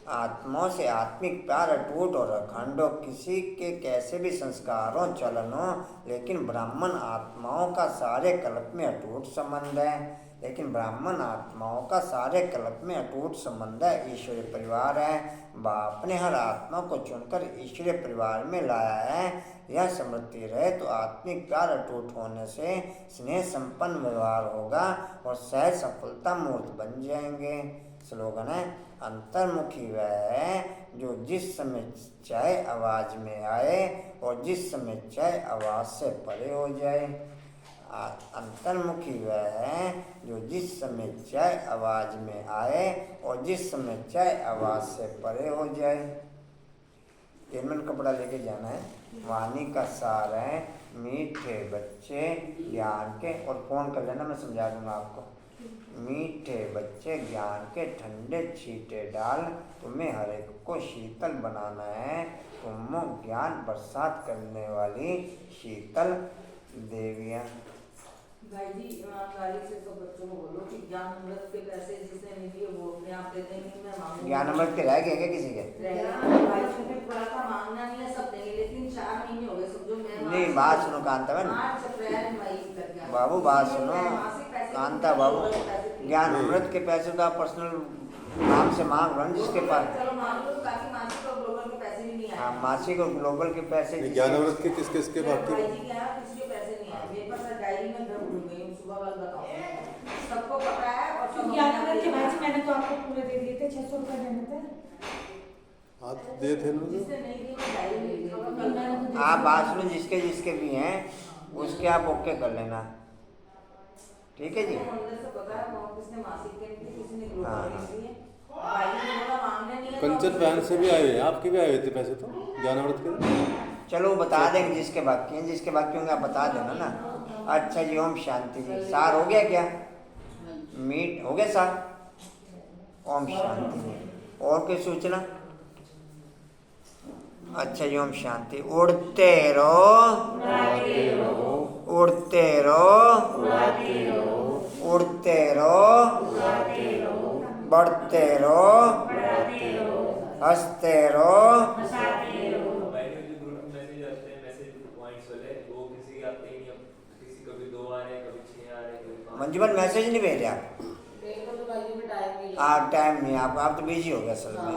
आत्माओं से आत्मिक प्यार अटूट और अखंड हो, किसी के कैसे भी संस्कारों चलनों, लेकिन ब्राह्मण आत्माओं का सारे कल्प में अटूट संबंध है। लेकिन ब्राह्मण आत्माओं का सारे कल्प में अटूट संबंध है, ईश्वरीय परिवार है। बाप ने हर आत्मा को चुनकर ईश्वरीय परिवार में लाया है। यह स्मृति रहे तो आत्मिक प्यार अटूट होने से स्नेह संपन्न व्यवहार होगा और सहज सफलता मूर्त बन जाएंगे। स्लोगन है अंतर्मुखी वह है जो जिस समय चाहे आवाज में आए और जिस समय चाहे आवाज से परे हो जाए। अंतर्मुखी वह है जो जिस समय चाहे आवाज में आए और जिस समय चाहे आवाज से परे हो जाए। पेमेंट कपड़ा लेके जाना है। वाणी का सार है मीठे बच्चे ज्ञान के, और फोन कर लेना मैं समझा दूंगा आपको। मीठे बच्चे ज्ञान के ठंडे छींटे डाल, तुम्हें हर एक को शीतल बनाना है। तुम ज्ञान बरसात करने वाली शीतल देवियाँ। भाई जी ईमानदारी से सब बच्चों को बोलो कि ज्ञान अमृत के पैसे जिसने नहीं दिए वो अपने आप दे देंगे। मैं मांगूंगी ज्ञान अमृत के रह गए क्या किसी के? भाई मैंने पढ़ा था मांगना नहीं है, सब देंगे, लेकिन 4 महीने हो गए समझो। मैं नहीं बात सुनो कांताबेन, मार्च अप्रैल मई तक गया बाबू बात सुनो कांता बाबू, ज्ञान अमृत के पैसे तो आप पर्सनल नाम से मांग रहे जिसके पास। चलो मांग लो ताकि मासिक और ग्लोबल के पैसे भी नहीं आए। हाँ मासिक और ग्लोबल के पैसे ज्ञान अमृत के किस किस के बाकी? भाई जी के यहाँ किसी के पैसे नहीं आए। मेरे पास डायरी में घर भूल गई हूँ, सुबह वाला बताऊँ। सबको पता है और सब ज्ञान अमृत के भाई मैंने तो आपको पूरे दे दिए थे, 600 रुपये देने थे। आज दे थे ना? जिसने नहीं दिए वो डायरी में लिख लो। आप बात सुनो जिसके जिसके भी हैं उसके आप ओके कर लेना, ठीक है जी। अंदर से पता है कौन किसने मासिक के लिए, किसने ग्लोबल हाँ, के लिए। भाई ने बोला मांगने नहीं है तो कंचन बहन से भी आए हैं, आपके भी आए हुए थे पैसे तो ज्ञान अमृत के। चलो बता देंगे जिसके बाकी हैं, जिसके बाकी होंगे आप बता देना ना। अच्छा जी ओम शांति जी। सार हो गया क्या? मीट हो गया सार? ओम शांति जी। और कोई सूचना? अच्छा जी ओम शांति। उड़ते रहो उड़ते रहो, उड़ाते रहो, उड़ते रहो, उड़ाते रहो, बढ़ते रहो, बढ़ाते रहो, हंसते रहो। हंसाते रहो। मैंने जो ग्रुप में मैसेज आते हैं, मैसेज पॉइंट्स वाले, वो किसी के आते ही नहीं। अब किसी कभी 2 आ रहे हैं, कभी 6 आ रहे हैं, कभी 5। मंजुमन मैसेज नहीं भेजा? देखो तो भाई में टाइम नहीं हाँ टाइम नहीं, आप तो बिजी हो गए असल में।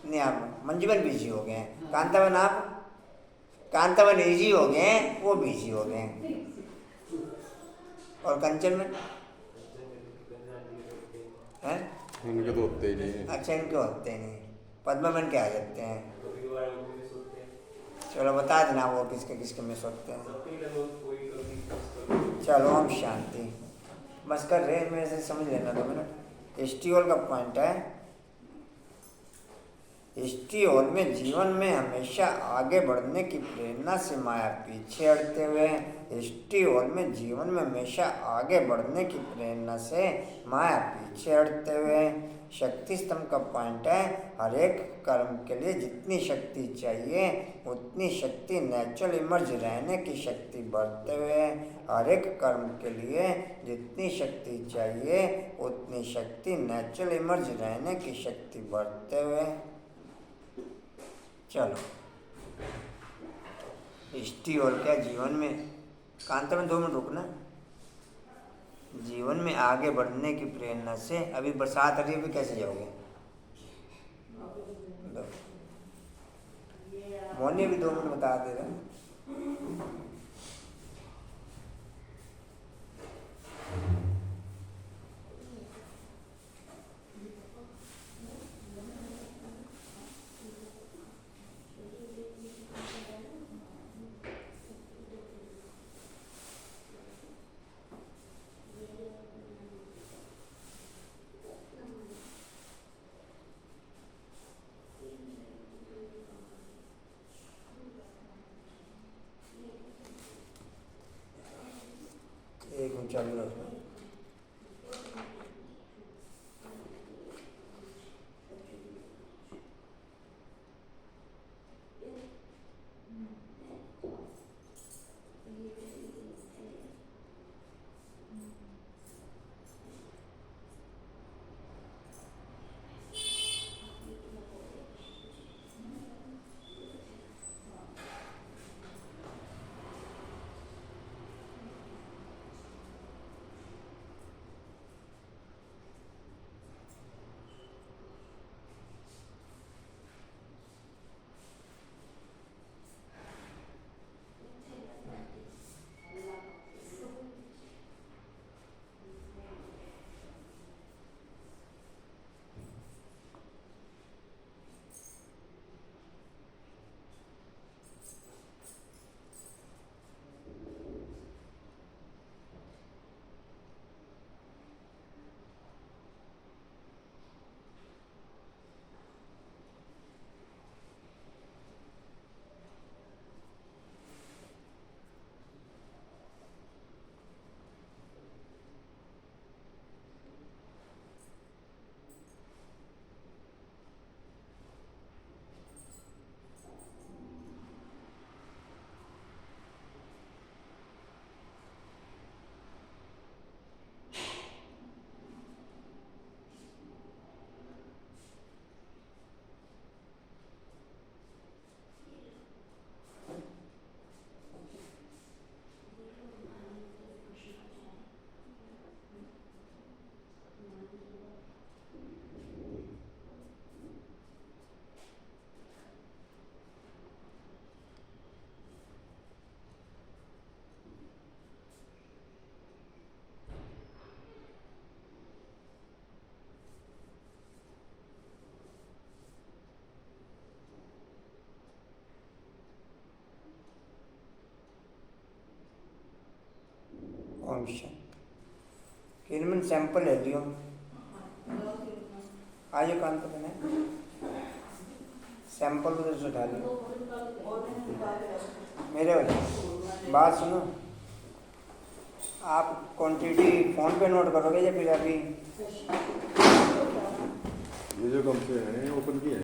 नहीं आप मंजुमन बिजी हो गए हैं, कांतावन आप कांतावन इजी हो गए हैं, वो बिजी हो गए हैं। और कंचन में हैं? उनके तो होते ही नहीं। अच्छा इनके होते ही नहीं, पद्मावन के आ जाते हैं। कभी कभार वो भी सोते हैं। चलो बता देना वो किसके किसके मिस होते हैं। सबके लगभग कोई कभी कुछ चलो हम शांति बस कर रहे, मेरे से समझ लेना 2 मिनट। एस्टियोल का पॉइंट है, एस्टियोल में जीवन में हमेशा आगे बढ़ने की प्रेरणा से माया पीछे हटते हुए। एस्टियोल में जीवन में हमेशा आगे बढ़ने की प्रेरणा से माया पीछे हटते हुए। शक्ति स्तंभ का पॉइंट है, हर एक कर्म के लिए जितनी शक्ति चाहिए उतनी शक्ति नेचुरल इमर्ज रहने की शक्ति बढ़ते हुए। हर एक कर्म के लिए जितनी शक्ति चाहिए उतनी शक्ति नेचुरल इमर्ज रहने की शक्ति बढ़ते हुए। चलो एस्टियोल क्या जीवन में, कांता में 2 मिनट रुकना। जीवन में आगे बढ़ने की प्रेरणा से, अभी बरसात आ रही है, अभी कैसे जाओगे? मोनी भी 2 मिनट बता दे रहा। एक मिनट चालू रखो। किनमन सैंपल ले लियो, आइए कान पर सैंपल उधर से उठा लियो। मेरे बात सुनो, आप क्वांटिटी फ़ोन पे नोट करोगे या फिर अभी? ये जो कंपनी है ओपन की है।